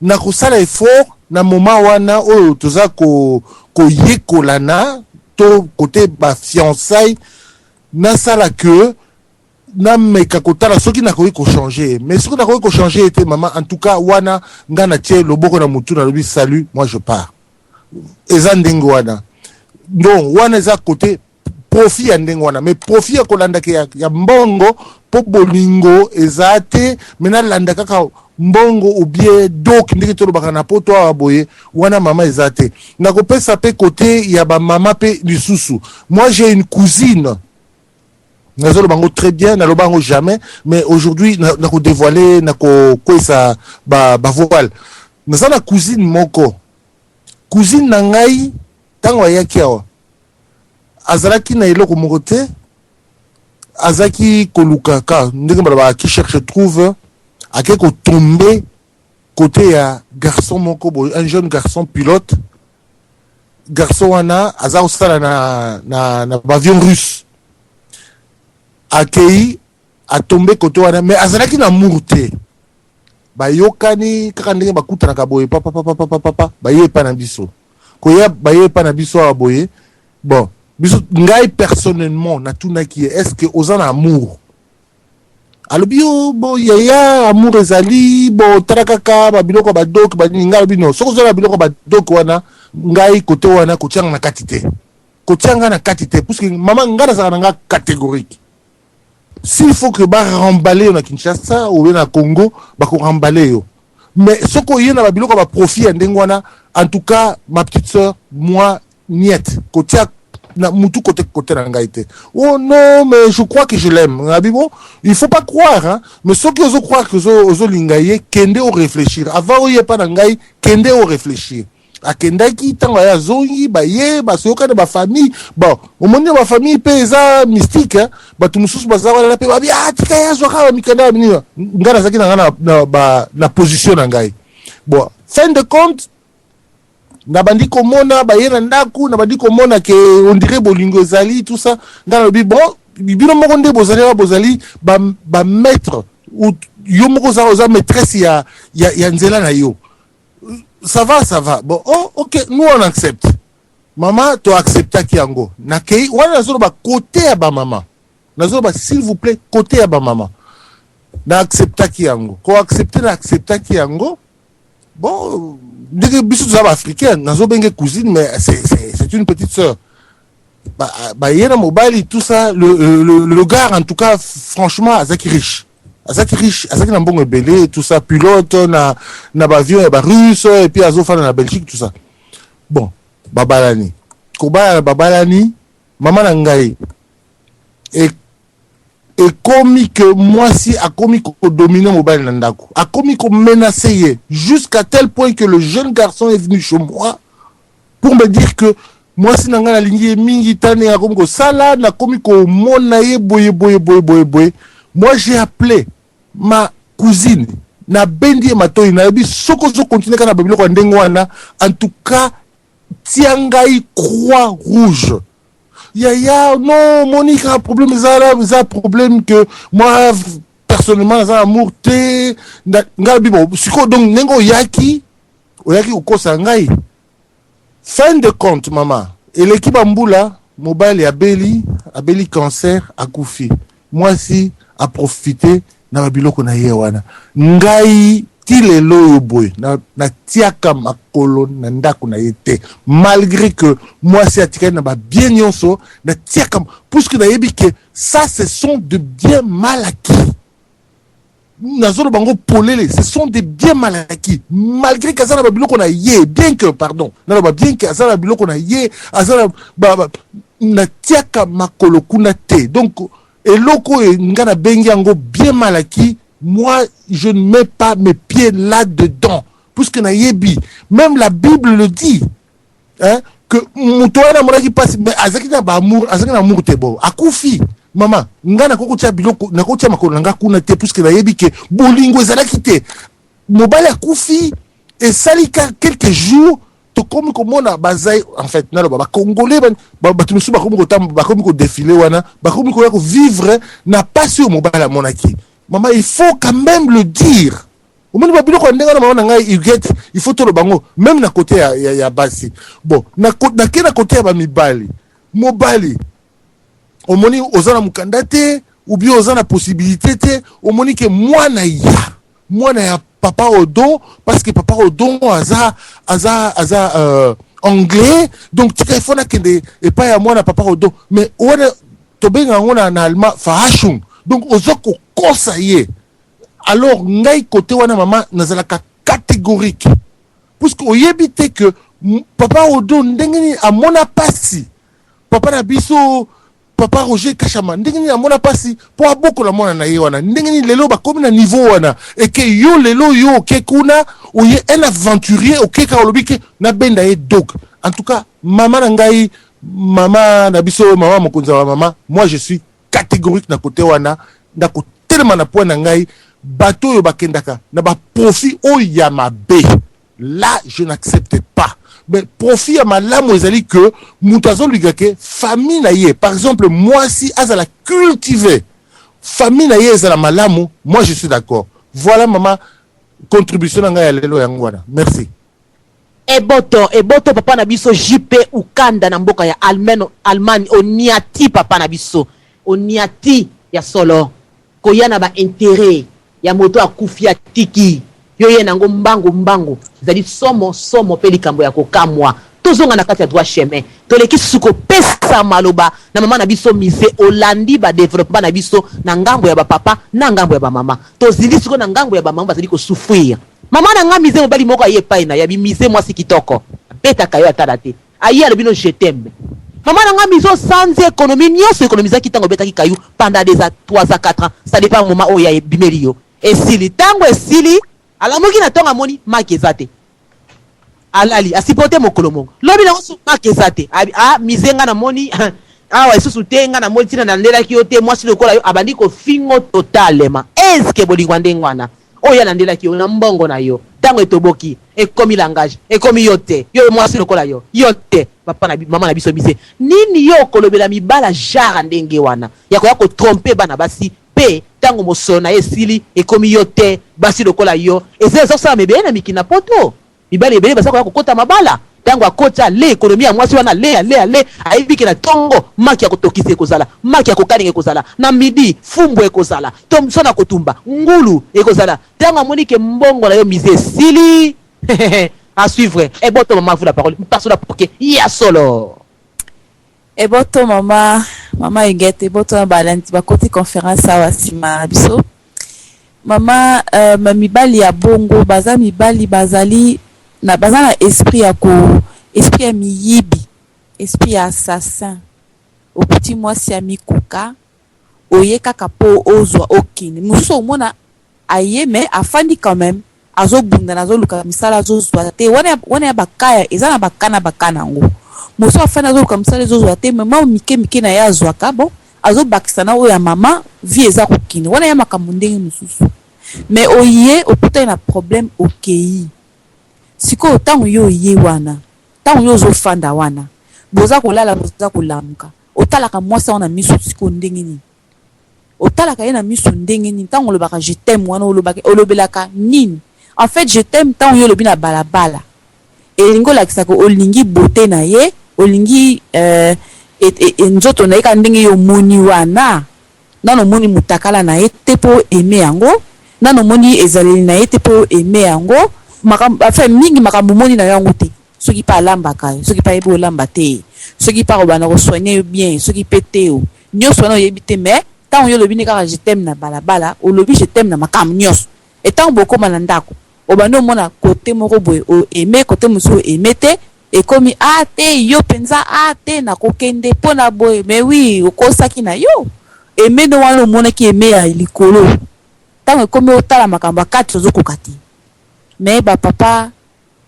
na kosala effort na moment wana oyo toza ko yekolana to côté ba fiançailles na sala que na meka kotala soki na koyi ko changer mais soki na koyi ko changer était maman en tout cas wana ngana tie loboko na mutu na lobi salut moi je pars eza ndengo wana donc wana eza côté profit ya ndengo wana mais profit ya kolanda ke ya mbongo po bolingo eza te mena landa kaka mbongo ou bien donc ndiki to lobaka na poto aboye wana mama eza te na kopesa pe côté ya ba mama pe lisusu moi j'ai une cousine nazolo bango très bien na lobango jamais mais aujourd'hui na ko dévoiler na ko kwesa ba voile nazana cousine moko cousine na ngai tango yaki awa azalaki na eloko moko te azaki koluka ka ndenge ba qui cherche trouve ake ko tomber côté ya garçon moko un jeune garçon pilote garçon wana azao sala na avion russe akei a tombé côté wana mais azalaki na mourte ba yokani kaka ndenge bakutana ka boye papa ba yepa na biso koya ba yepa na biso aboye bon biso ngai personnellement na tunaki est-ce que ozana amour alobio bo yaya amour ezali bo tarakaka ba biloko ba dok ba ninga bino soko zala biloko ba dok wana ngai côté wana ko tianga na katite ko tianga na katite parce que maman ngara za nga catégorique s'il faut que ba remballer na Kinshasa ou na Congo ba ko remballer yo mais soko yena ba biloko ba profit ndengwana en tout cas ma petite sœur moi niet kotia na mutu côté na ngai te. Oh non, mais je crois que je l'aime. Bon, il faut pas croire, hein. Mais ceux qui osent croire que ozo lingaye, kende au réfléchir. Avant oye pas na ngai, kende au réfléchir. Akendaki tanga ya zongi ba ye ba soka de ba famille. Bon, au monde ba famille pesa mystique, hein. Ba tumususu ba zawa la pe ba ah tika ya zo ka mikanda bini. Ngana zaki na position na ngai. Bon, fin de compte na bandi komona ba yena ndaku na bandi komona ke on dirait bolingo zali tout ça dans le bon bino moko nde bozali ba maître ou yo moko za maîtresse ya nzela na yo. Ça va bon. Oh OK, nous on accepte. Maman to accepta ki yango na kei wana zo ba côté ya ba maman nazo ba s'il vous plaît côté ya ba maman na accepta ki yango ko accepta ki yango. Bon, des bisous africains, nazo benge cousine, mais c'est une petite sœur. Bah, yena mobile, tout ça, le gars, en tout cas, franchement, azaki riche, azaki na mbongo belé, tout ça, pilote, na avion, russe, et puis azofa na Belgique, tout ça. Bon, babalani. Koba babalani, maman nangai. Et comme que moi si a commis qu'on domine mobile nandaku a commis qu'on menacé jusqu'à tel point que le jeune garçon est venu chez moi pour me dire que moi si nanga la ligne mingi tane a commis ko sala na commis ko monaye boye moi j'ai appelé ma cousine na bendi ma toy na bi soko zo continuer kana babilo ko ndengo wana en tout cas tiangai croix rouge. Ya non Monique a un problème ça problème que moi personnellement ça amour te ngabi bon siko donc nengo yaki ukosa ngai. Fin de compte maman et l'équipe Ambula mobile ya Abeli cancer a koufi moi si a profité na babiloko na yewana ngai tile loyo boy na tiaka makolo na ndako na yete malgré que moi c'est atika na ba bien nyonso na tiaka puisque na yebi que ça ce sont de bien mal acquis nazolo bango polele ce sont des bien mal acquis malgré que ça na babiloko na ye bien que pardon na ba bien que ça na babiloko na ye azala na tiaka makolo kuna te donc eloko e ngana bengi yango bien mal acquis. Moi, je ne mets pas mes pieds là-dedans. Puisque na yebi, même la Bible le dit, hein, que mutoana mona qui passe, mais azaki na ba amour te bo. Akufi, maman, ngana koko tia biloko, na koko tia makolo nga kuna te, puisque na yebi ke bolingo ezala kite. Mobile akufi, et salika quelques jours, to komi komona bazai, en fait, na ba congolais, ba tumusu ba komi ko défiler wana, ba komi ko vivre, n'a pas sur mobile à monaki. Maman, il faut quand même le dire. Au moins, il faut tout le bango. Même na côté ya basi. Bon, na côté ya mibali. Mobali. Au moni ozana mukandate ou bien ozana possibilité te. Au moni que moi na ya papa odo parce que papa odo aza anglais. Donc tu faut na kende et pas ya moi na papa odo. Mais ouana tobenga ngona na allemand fahashung. Donc ozoko conseiller. Alors ngai côté wana maman nazalaka catégorique. Puisque oyebite que papa odo ndengeni amona pasi. Papa na biso papa Roger Kachama ndengeni amona pasi po aboko la mona na ye wana ndengeni lelo ba comme na niveau wana et que yo lelo yo ke kuna oye un aventurier OK ka olobi ke na benda ye dog. En tout cas maman na ngai maman na biso maman mokonza wa maman moi je suis catégorique na côté wana na côté tellement na point na ngai bateau yo bakendaka na ba profit o ya mabe là je n'accepte pas mais profit ya malamu ezali que mutazo lugake famille na ye par exemple moi si azala cultiver famille na ye ezala malamu moi je suis d'accord voilà maman contribution na ngai ya lelo yango wana merci. Eboto papa na biso JP ukanda na mboka ya Allemagne oniati papa na biso oniati ya solo koyana ba intérêt ya moto akufia tiki yo ye nango mbango zali somo pe likambo ya kokamwa tozonga na kati ya droit chemin toleki suko pesa maloba na mama na biso mise olandi ba développement na biso na ngambo ya ba papa na ngambo ya ba mama tozili suko na ngambo ya ba mama bazali ko souffrir mama na nga mise mobali moko aye paina ya bi mise mwasi kitoko beta kayo atala te ayi alobi no je t'aime maman nanga miso sans économie nyonso économisaki ntango obetaki kayu pendant des 3 à 4 ans ça dépend moment oyo ebimeli yo esili ntango esili alamuki na ntongo amoni maki eza te alali asipote mokolo mongo lobi nango so maki eza te mise nga namoni awa esusu te nga namoni ntina nalandelaki yo te mwasi lokola yo abandi kofingo totalema eske bolingo ndenge wana oyo alandelaki yo na mbongo na yo ntango etoboki ekomi langage ekomi yo te yo mwasi lokola yo te papa na mama na biso bise nini yo kolobela mibala jara ndenge wana ya koya kotrompe bana basi pe ntango mosolo na ye esili ekomi yo te basi lokola yo eza ezosala mebele na mikina poto mibali ebele baza koya kokota mabala ntango akota le ekonomi ya mwasi wana le ayebiki na ntongo maki ya kotokisa ekozala maki ya kokalinga ekozala na midi fumbu ekozala so na kotumba ngulu ekozala ntango amoni ke mbongo na yo mise esili à suivre eboto mama vous la parole passe la poke ya solo eboto mama Ingete eboto na balanti bakoti conférence awa sima na biso mama mibali ya bongo baza mibali bazali na baza na esprit ya miyibi esprit ya assassin okuti mwasi ya mikuka oye kaka po ozwa okini mosusu omona aye me afandi quand même azobunda nazoluka misala azozwa te wana ya bakaya eza na bakana yango mosusu afandi azoluka misala ezozwa te mema mike na ye azwaka bon azobakisa na oyo ya mama vie eza kokini wana ya makambo ndenge mosusu me oye okuta na problème okei sikoyo ntango yo oye wana ntango yo ozofanda wana boza kolala boza kolamuka otalaka mwasi wana miso sikoyo ndenge nini otalaka ye na miso ndenge nini ntango olobaka je t'aime wana olobelaka nini en fait je t'aime ntango yo olobi na balabala elingi olakisaka olingi bote na ye olingi nzoto na ye ka ndenge yo omoni wana nano omoni mutakala na ye te mpo eme yango nano omoni ezaleli na ye te mpo eme yango enfin mingi makambo moni na yango te soki pa alambaka yo soki pa yebi olamba te soki pa kobana kosoigne yo bien soki pe te yo nyonso wana oyebi te mais ntango yo olobi ne kaka je t'aime na balabala olobi je t'aime na makambo nyonso etango bokóma na ndako obandi omona kote moko boye oeme kote mosusu oeme te ekomi te yo mpenza te nakokende mpo na boye mais oui okosaki na yo eme nde wana omonaki eme ya likolo ntango ekomi otala makambo akati ozokoka te mais bapapa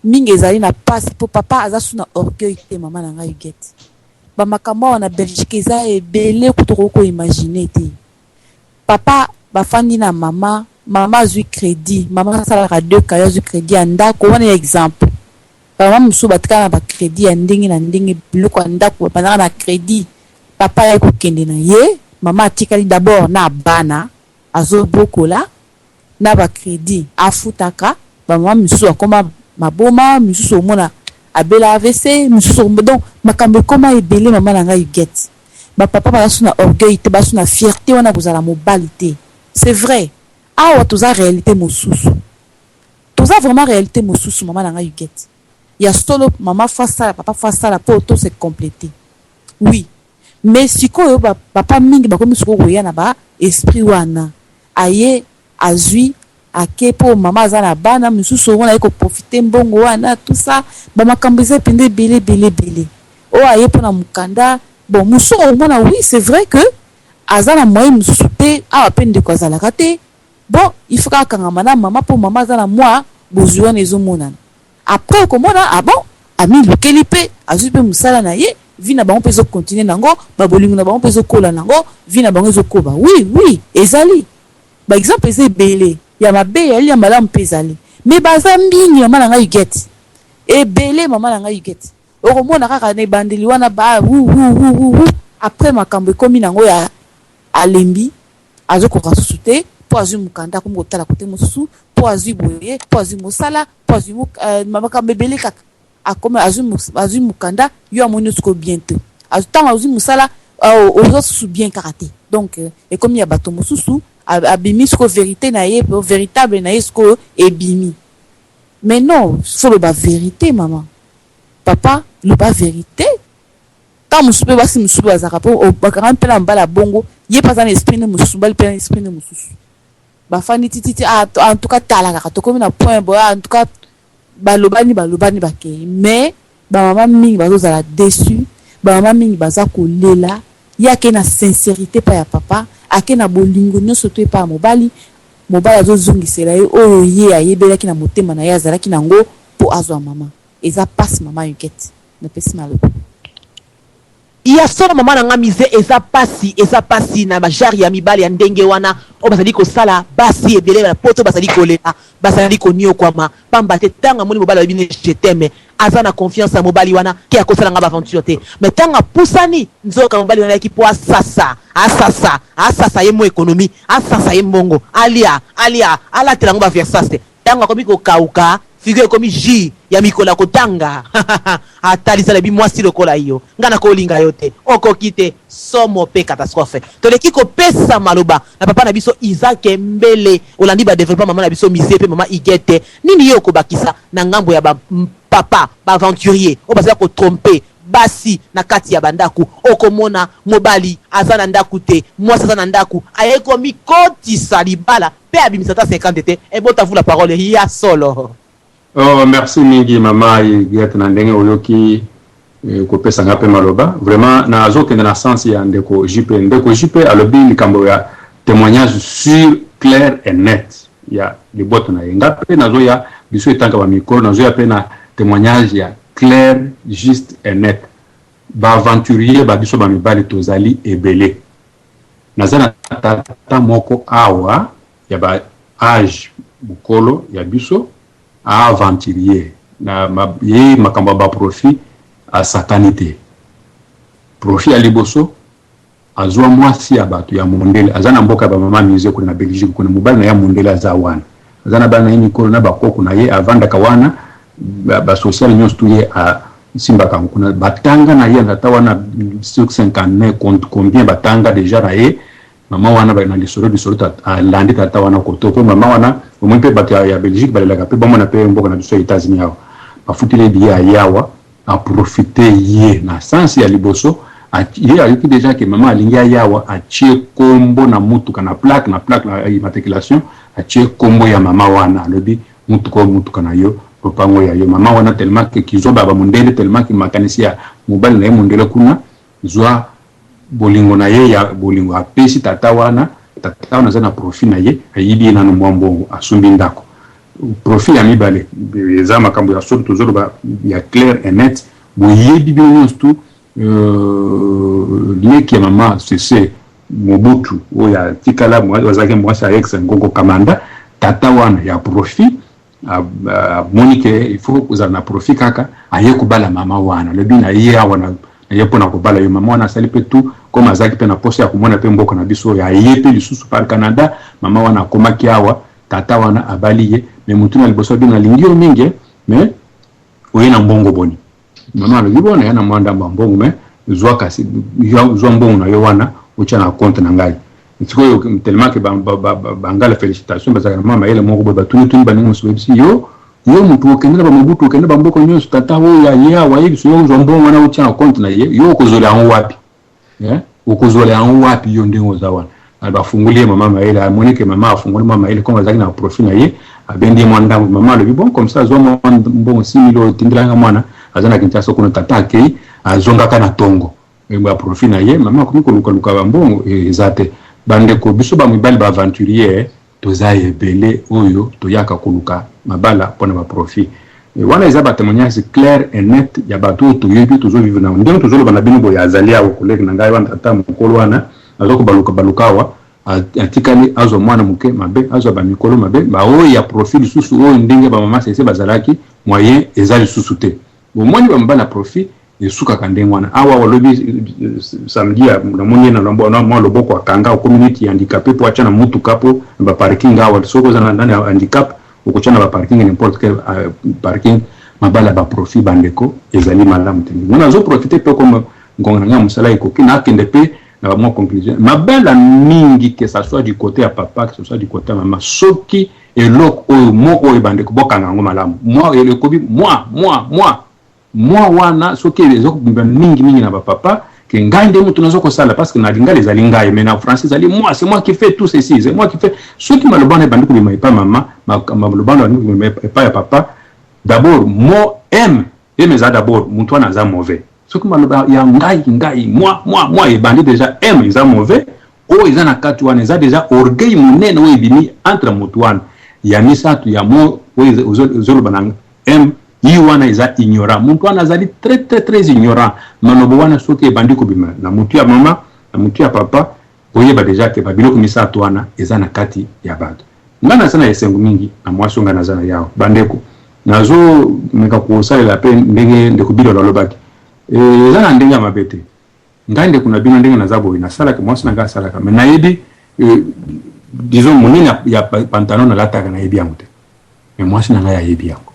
mingi ezali na pasi mpo papa aza su na orgueil te mama na ngai Ingete bamakambo awa na Belgique eza ebele kutu koimagine te papa bafandi na mama azwi crédit mama asalaka 2 kayo azwi crédit ya ndako wana ya exemple bamama mosusu batikala na bacrédit ya ndenge na ndenge biloko ya ndako bapandaka na crédit papa ya kokende na ye mama atikali d'abord na bana azobokola na bacrédit afutaka bamama misusu akoma maboma misusu omona abela AVC misusu donc makambo ekoma ebele mama na ngai Ingete bapapa baza na orgueil te baza na fierté wana kozala mobali te c'est vrai awa toza réalité mosusu toza vraiment réalité mosusu mama na ngai Ingete ya solo mama fasala papa fasala po to se compléter oui mais sikoyo papa mingi bakomi siko koya na ba esprit wana aye azwi ake po mama aza na bana misusu wana ye koprofite mbongo wana tout ça bamakambo eza pende ebele oyo aye mpo na mokanda bon mosusu omona oui c'est vrai que aza na moyen mosusu te awa mpe ndeko azalaka te bon il faut kakangama na mama mpo mama aza na mwa bozwi wana ezomonana après okomona bon amilukeli mpe azwi mpe mosala na ye vi na bango mpe ezokontinue nango babolingo na bango mpe ezokola nango vi na bango ezokoba oui ezali baexemple eza ebele ya mabe yali ya malamu mpe ezali me baza mingi mama na ngai Ingete ebele mama na ngai Ingete okomona kaka na ebandeli wana après makambo ekomi nango ya alembi azokoka susu te mpo azwi mokanda akomi kotala kote mosusu mpo azwi boye mpo azwi mosala mpo azwi makambo ebele kaka akomi azwi mokanda yo amoni osuko bien te ntango azwi mosala ozo susu bien kaka te donc ekomi ya bato mosusu abimi siko vérité na ye véritable na ye siko ebimi mais non faut loba vérité maman papa loba vérité tant mosusu mpe basi mosusu bazalaka mpo bakanga mpe na mbala bongo ye mpe aza na esprit ne mosusu mbali mpe na esprit ne mosusu bafandi tititi en tout cas tala kaka tokomi na point boya en tout cas balobani bakei mais ba mama mingi bazozala déçu, ba mama mingi baza kolela, yake na sincérité pa ya papa, ake na bolingo nyonso to pa mobali, mobali azozongisela ye oyo ye ayebelaki na motema na ye azalaki nango po azwa mama. Eza passe mama Yukete. Na pesi maloba. Ya solo mama na nga mize eza pasi na majari ya mibali ya ndenge wana o basali ko sala basi ebele na poto basali ko lela basali ko nio kwama pamba te tanga moni mobali bine je t'aime aza na confiance ya mobali wana ke akosala nga ba aventure te mais tanga pusani nzoka mobali wana ki po asasa ye mo économie asasa ye mbongo alia ala telango ba versase tanga komi ko kauka figure komi ji ya mikola kotanga atalisala bi mwasi lokola hiyo ngana kolinga yote okokite somo pe catastrophe toleki kopesa maloba na papa na biso Isaac Mbele olandi ba développer mama na biso mise pe mama Igete nini yo kobakisa na ngambo ya ba papa ba aventurier o basala ko tromper basi na kati ya bandaku okomona mobali azana ndaku te mwasi azana ndaku ayeko mikotisa libala pe abimisata 50 te e bota vous la parole ya solo. Oh, merci mingi mama Igete na ndenge oyoki kopesa ngape maloba vraiment na azokende na sens ya ndeko JP alobi likambo ya témoignage sur clair et net ya liboto na ngape nazo ya biso etanga ba mikolo nazo ya pe na témoignage ya clair juste et net ba aventurier ba biso ba mibali tozali ebele nazana tata moko awa ya ba âge bukolo ya biso aventurier na ye makambo ba profit a satanité profit ya liboso azwa mwasi ya bato ya mondele azana mboka ba mama mize kuna Belgique kuna mobali na ya mondele azawana azana bana yini ko na bakoko na ye avanda kawana ba social news tuye a simba kan kuna batanga na ye ndatawana 50 combien batanga déjà na ye mama wana ba na lisoro landi tata wana kotopo mama wana ompe bato ya Belgique balelaka pe bomona pe mboka na biso ya États-Unis yawa bafutile biya yawa a profiter ye na sens ya liboso ye ayuki déjà que mama alingia yawa achie kombo na mutuka na plaque na immatriculation achie kombo ya mama wana lobi mutuka na yo popango ya yo mama wana tellement que kizo baba mondele tellement que makanisi ya mobali na ye mondele kuna zwa bolingo na ye ya bolingo apesi tata wana zana profit na ye ayibi na mwambo asumbi ndako profit ya mibale eza makambo ya soto zolo ba ya clair et net boyebi bien tout lié qui mama c'est Mobutu o ya tikala wazake mwasa ex ngoko kamanda tata wana ya profit Monique il faut que na profit kaka aye kubala mama wana le bina ye wana yepo na kubala yo mama wana sali pe tout comme azaki pe na poste ya kumona pe mboko na biso ya yepe lisusu par Canada mama wana komaki awa tata wana abaliye mais mutuna liboso bina lingio mingi mais oyena mbongo boni mama le libona yana mwanda mbongo mais zwa kasi zwa mbongo na yo wana ucha na compte na ngai tsiko yo tellement que bangala félicitations bazaka mama ele moko ba tuni baningo sobisi yo mutu okenda ba Mobutu okenda ba mboko nyonso tata ho ya wa yebi so yo zwa mbongo wana ucha na compte na ye yo kozola an wapi ukozola an wapi yo ndengo za wana abafungulie mama ele Monique mama afungulie mama ele comme azaki na profit na ye abendi mwanda mama le bon comme ça zo mbongo 6000 tindilanga mwana azana kintaso kuna tata ke azonga kana tongo mba profit na ye mama komiko luka ba mbongo ezate bande ko biso ba mibali ba aventurier tozaye bele oyo toyaka koluka mabala pona ba profit wana eza ba témoignage clair et net ya bato to yebi tozo vivre na ndenge tozo bana bino boya azalia ko koleka na ngai wana tata mukolo wana azoko balukawa atikali azo mwana muke mabe azo ba mikolo mabe ba oyo ya profit susu oyo ndenge ba mama sese bazalaki moyen ezali susu te bomoni ba mbala profit esuka kandenge wana awa walobi samedi na moni na lombo na mwa loboko akanga community handicapé po acha na mutu kapo ba parking awa soko za ndani ya handicap ukochana ba parking n'importe quel parking mabala ba profit bandeko ezali malamu te mona zo profiter pe comme ngonga nga musala ikoki na kende pe na ba conclusion mabala mingi que ça soit du côté ya papa que ce soit du côté ya maman soki eloko oyo moko oyo bandeko bokanga ngo malamu moi elekobi moi wana soki ezoko mingi na ba papa que ngai ndemo tunazoko sala parce que na linga les alinga mais na français ali moi c'est moi qui fais tout ceci c'est moi qui fais soki malobana bandeko bima pas maman malobana bandeko bima pas ya papa d'abord moi aime et mais ça d'abord mon toi naza mauvais ce que maloba ya ngai moi et bandi déjà aime ils sont mauvais oh ils en a quatre wana ils ont déjà orgueil monene oui bini entre motuan ya misatu ya mo oui zolo banang aime wana ils ont ignorant mon toi nazali très ignorant maloba wana soki bandi ko bima na mutu ya mama na mutu ya papa oye ba déjà ke babilo ko misatu wana ils en a kati ya bato ngana sana esengo mingi na mwasho ngana zana yao bandeko nazo meka kuosalela pe ndenge ndekubilo lolobaki zana ndenge ya mabete ngande kuna bino ndenge nazabo ina sala ke mwasi nanga sala ka na yebi disons monene ya pantalon na lataka na yebi yango te mais mwasi nanga ya yebi yango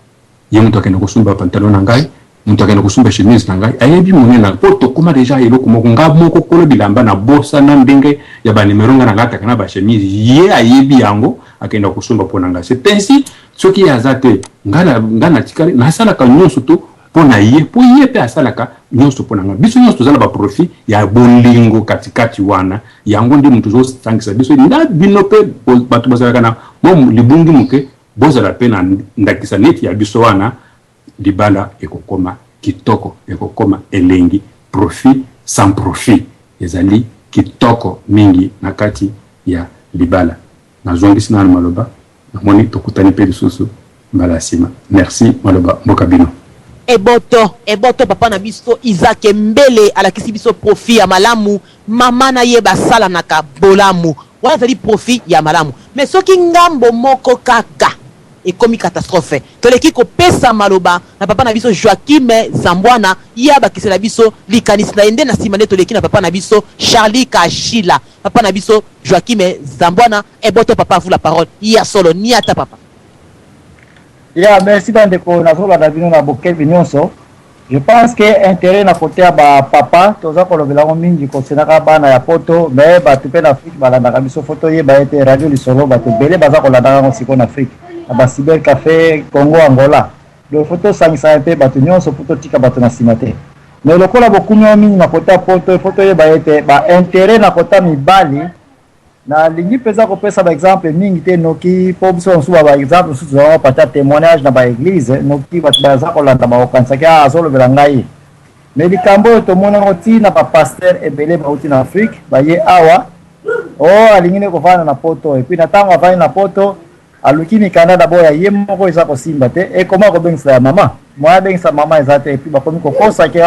ye mtu akenda kusumba pantalon na ngai mtu akenda kusumba chemise na ngai ayebi monene na poto kuma deja eloko moko ngabo kokolo bilamba na bosa na ndenge ya ba numero nga na lataka na ba chemise ye ayebi yango akenda kusumba pona nga c'est ainsi soki ya zate ngana tikali na sala ka nyonso to pona ye po ye pe asalaka nyonso pona nga biso nyonso zala ba profit ya bolingo katikati wana yango ndi mtu zo sangisa biso nda bino pe batu bazalaka na mo libungi muke bozala pe na ndakisa neti ya biso wana libala ekokoma kitoko ekokoma elengi profit sans profit ezali kitoko mingi na kati ya libala nazongisi na maloba namoni tokutani pe lisusu mbala sima merci maloba mboka bino eboto papa na biso Isaac Mbele alakisi biso profit ya malamu mama na ye basala na kabolamu wana zali profit ya malamu mais soki ngambo moko kaka ekomi catastrophe toleki kopesa maloba na papa na biso Joachim Zambwana ya bakisela biso likanisi na ende na simane toleki na papa na biso Charlie Kashila papa na biso Joachim Zambwana eboto papa vous la parole ya solo ni ata papa. Merci d'endeko na solo na bino na bokebi nyonso. Je pense que intérêt na côté ba papa toza kolobela mingi ko senaka bana ya poto mais ba tupe na Afrique balanda biso photo ye ba ete radio lisolo ba tebele baza kolanda ngo siko na Afrique. Aba cyber café Congo Angola le photo sangisa pe bato nyonso photo tika bato na simate mais lokola bokunyo mingi na kota photo ye ba ete ba intérêt na kota mibali na lingi pesa ko pesa ba exemple mingi te noki po biso nsuba ba exemple su za pata témoignage na ba église noki bato baza kolanda ba okansa ka azolo belangai mais likambo to mona ngoti na ba pasteur ebele ba uti na Afrique ba ye awa alingine ko fana na poto et puis na tango afanya na poto aluki mikanda d'abord ya ye moko eza kosimba te et comment ko bengisa ya mama moi bengisa mama ezate et puis bakomi ko kosa ke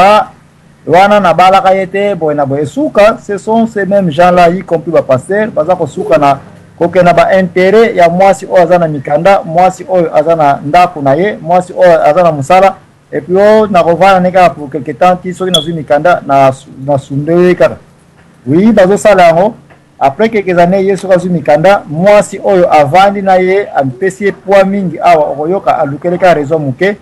wana na balaka yete boyena boye suka ce sont ces mêmes gens là y compris ba pasteur baza ko suka na koke na ba intérêt ya mwasi o azana mikanda mwasi o azana ndaku na ye mwasi o azana musala et puis na kovana neka pour quelque temps ti soki na zu mikanda na sunde kaka oui bazo sala ngo après quelques années yesu kazu mikanda mwasi oyo avandi na ye ampesi poa mingi awa okoyoka alukeleka raison muke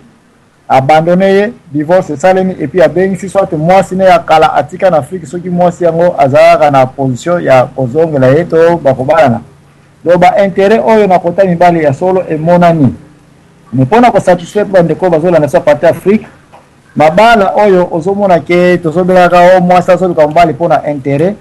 abandonné ye divorce salemi et puis abengisi soit mwasi ne ya kala atika na Afrique soki mwasi yango azalaka na position ya kozongela ye to bakobalana do ba intérêt oyo na kota mibali ya solo emonani mpona ko satisfaire bandeko bazola na sa partie Afrique mabala oyo ozomona ke tozobelaka mwasi azoluka mbali pona intérêt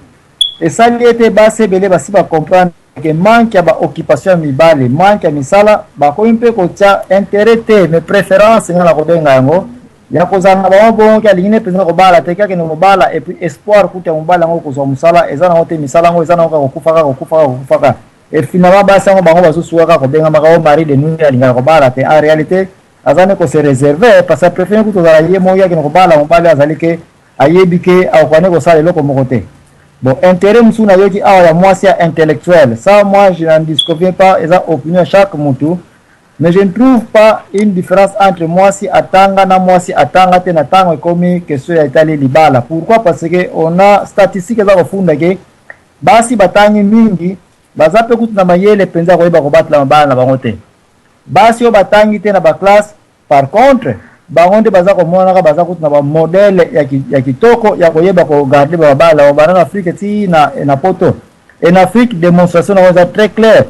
et ça liete base belé basi ba comprendre que manque ya ba occupation mibale manque ya misala ba ko mpe ko tia intérêt te mais préférence ngala ko benga yango ya ko zanga ba bon ke alingine pesa ko bala te ka ke no bala et puis espoir kuta mbala ngo ko zo musala ezana ngote misala ngo ezana ngo kufaka et finalement ba sango bango baso suaka ko benga maka o mari de nuit alinga ko bala te en réalité azane ko se réserver parce que préfère kuto za ye mo ya ke no bala mbala azalike ayebike au kwane ko sala loko mokote. Bon, intérêt msuna yoki awa ya mwasi intellectuel. Ça, moi, je n'en disconviens pas, et ça, opinion chaque moutou. Mais je ne trouve pas une différence entre mwasi atanga na mwasi atanga te na tango komi question ya itali libala. Pourquoi? Parce que on a statistiques za kofunda ke basi batangi mingi bazape kutu na mayele penza koyeba kobatla mabala na bango te. Basi yo batangi te na ba classe. Par contre, bangonde baza ko mona ka baza kutu na ba modèle ya kitoko ya koyeba ko garder ba bala na Afrique ti na poto. En Afrique démonstration est très claire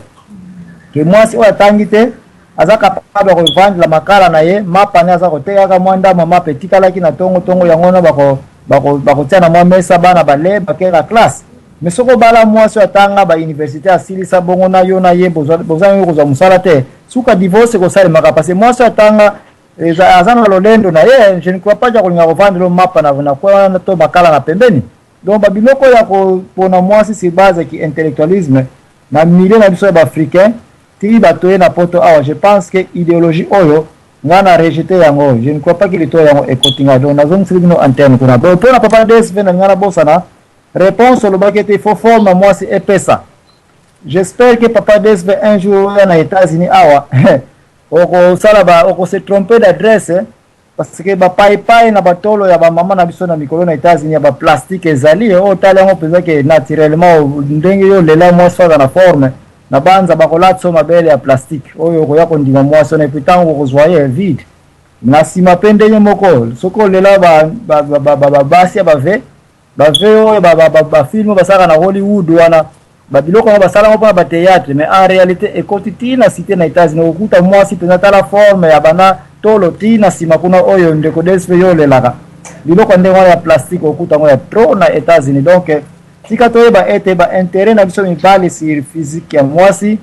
que moi si o atangi te aza capable ko vendre la makala na ye mapa na aza ko teka ka mwanda mama petit kala ki na tongo yango na bako tia na mwa mesa bana bale bakera classe. Mais soko bala moi si atanga ba université asili sa bongo na yo na ye bozan yo ko za musala te suka divorce ko sale maka parce moi si atanga aza na lolendo na ye je ne crois pas kolinga kovandela mapa na kwa to bakala na pembeni. Donc babiloko ya pona mwasi si base ki intellectualisme na milieu na biso ya africain ti batoye na poto awa. Je pense que idéologie oyo ngana rejeter yango. Je ne crois pas qu'il to yango ekotinga donc na zone sibino antenne kuna. Donc pona papa DSV na ngana bosana réponse le bakete il faut former mwasi epesa. J'espère que papa DSV un jour na États-Unis awa oko salaba oko se tromper d'adresse parce que ba pai na batolo ya ba mama na biso na mikolo na États-Unis ya ba plastique ezali o tala ngo peza que naturellement ndenge yo lela mwasi fa na forme na banza bakola so mabele ya plastique oyo ko ya kondima mwasi na pitango ko zoye vide na sima pendenye moko soko lela ba basi ba ve oyo ba film basaka na Hollywood wana babiloko na basala mo pa ba théâtre mais en réalité ekotiti na cité na États-Unis okuta mwasi pena tala forme ya bana tolo tina sima kuna oyo ndeko DSV yo lelaka biloko ndenge ya plastique okuta ngo ya trop na États-Unis. Donc tika toyeba ete ba intérêt na biso mibali sur physique ya mwasi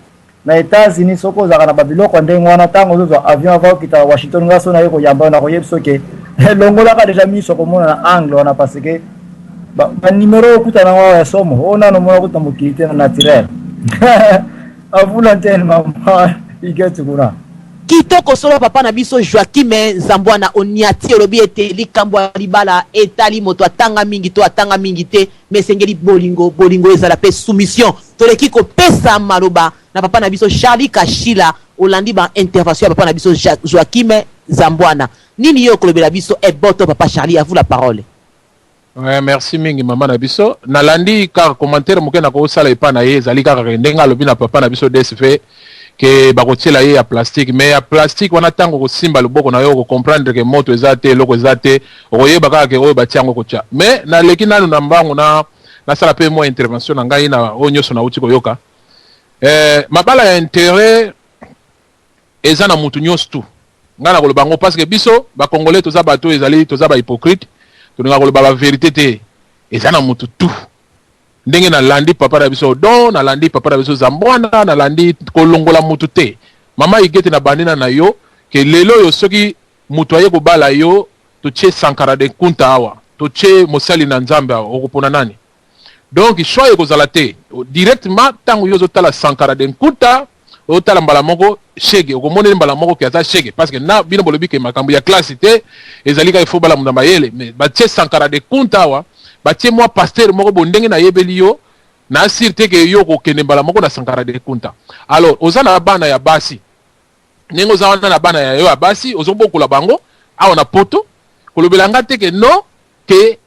na États-Unis soko zaka na babiloko ndenge wana tango zo avion avant kita Washington ngaso na yeko yamba na koyebso ke longola ka déjà miso komona na angle wana parce que ba numéro okuta na wa somo ona no mo okuta mukite na naturel avula ntene mama igetu kuna kitoko solo papa na biso Joachim Zambwana oniati olobi ete likambo libala etali moto atanga mingi to atanga mingi te mesengeli bolingo ezala pe soumission toleki ko pesa maloba na papa na biso Charlie Kashila olandi ba intervention ya papa na biso Joachim Zambwana nini yo kolobela biso boto papa Charlie à vous la parole. Ouais, merci mingi mama na biso nalandi ka commentaire moke na ko sala epa na ye ezali kaka ndenga lobi na papa na biso DSV ke bakotiela ye ya plastique mais ya plastique wana tango ko simba loboko na yo ko comprendre que moto ezate loko ezate okoyeba kaka ke oyo batiango kotia mais na leki nanu na mbangu na sala pe mo intervention na ngai na onyoso na uti koyoka mabala ya intérêt eza na mutu nyonso tu ngana ko lobango parce que biso ba congolais toza bato ezali toza ba hypocrite toninga ko loba ba vérité te eza na mutu tu ndenge na landi papa na biso don na landi papa na biso Zambwana na landi kolongola mutu te mama igete na bandina na yo ke lelo yo soki mutu aye kobala yo to tche Sankara de Kunta awa to tche mosali na Nzambe awa okopona nani donc choix ekozala te directement tango yo zotala Sankara de Kunta otala mbala moko shege okomona mbala moko ke aza shege parce que na bino bolobi ke makambo ya classe te ezali ka ifo bala mundamba yele mais ba tche Sankara de Kunta awa batie moi pasteur moko bondenge na yebeli yo na sirte ke yo ko kende mbala moko na Sankara de Kunta. Alors ozana bana ya basi nengo zawana na bana ya yo ya basi ozobokola bango awa na poto kolobelanga te ke non ke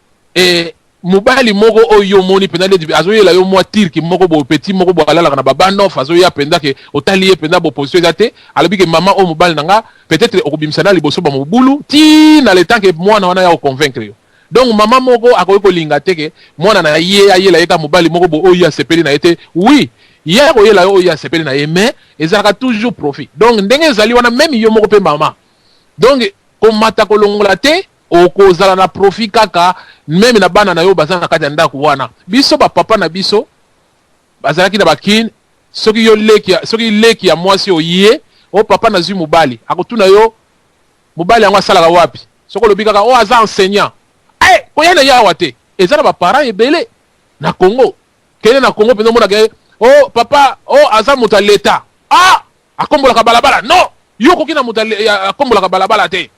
mobali moko oyo moni penda le azoyela yo moi tirki moko bo petit moko bo alala na baba nof azoya penda ke otali ye penda bo position ezate alobi ke mama o mobali nanga peut-être okobimsana liboso ba mobulu ti na le temps que mwana wana ya ko convaincre yo. Donc maman moko akoki kolinga teke mwana na ye ayela yeka mobali moko bo oyo asepeli na ete oui hier oyela yo oyo asepeli na ye mais ezalaka toujours profit donc ndenge ezali wana même yo moko pe mama donc komata kolongola te okozala na profit kaka même na bana na yo bazana na kati ya ndako wana biso ba papa na biso bazalaki na bakine soki yo leki ya mwasi oye o papa na zwi mobali akotuna yo mobali yango asalaka wapi soko lobi kaka o aza enseignant koyana yawa te eza na ba parents ebele na Congo kene na Congo peno mona ke oh papa oh aza muta leta akombolaka balabala non yo koki na muta akombolaka balabala te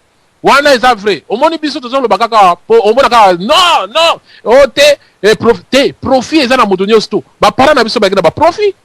wana eza vrai omoni biso tozoloba kaka po omona kaka non o te profit eza na mutu nyonso tu ba parents na biso bakina ba profit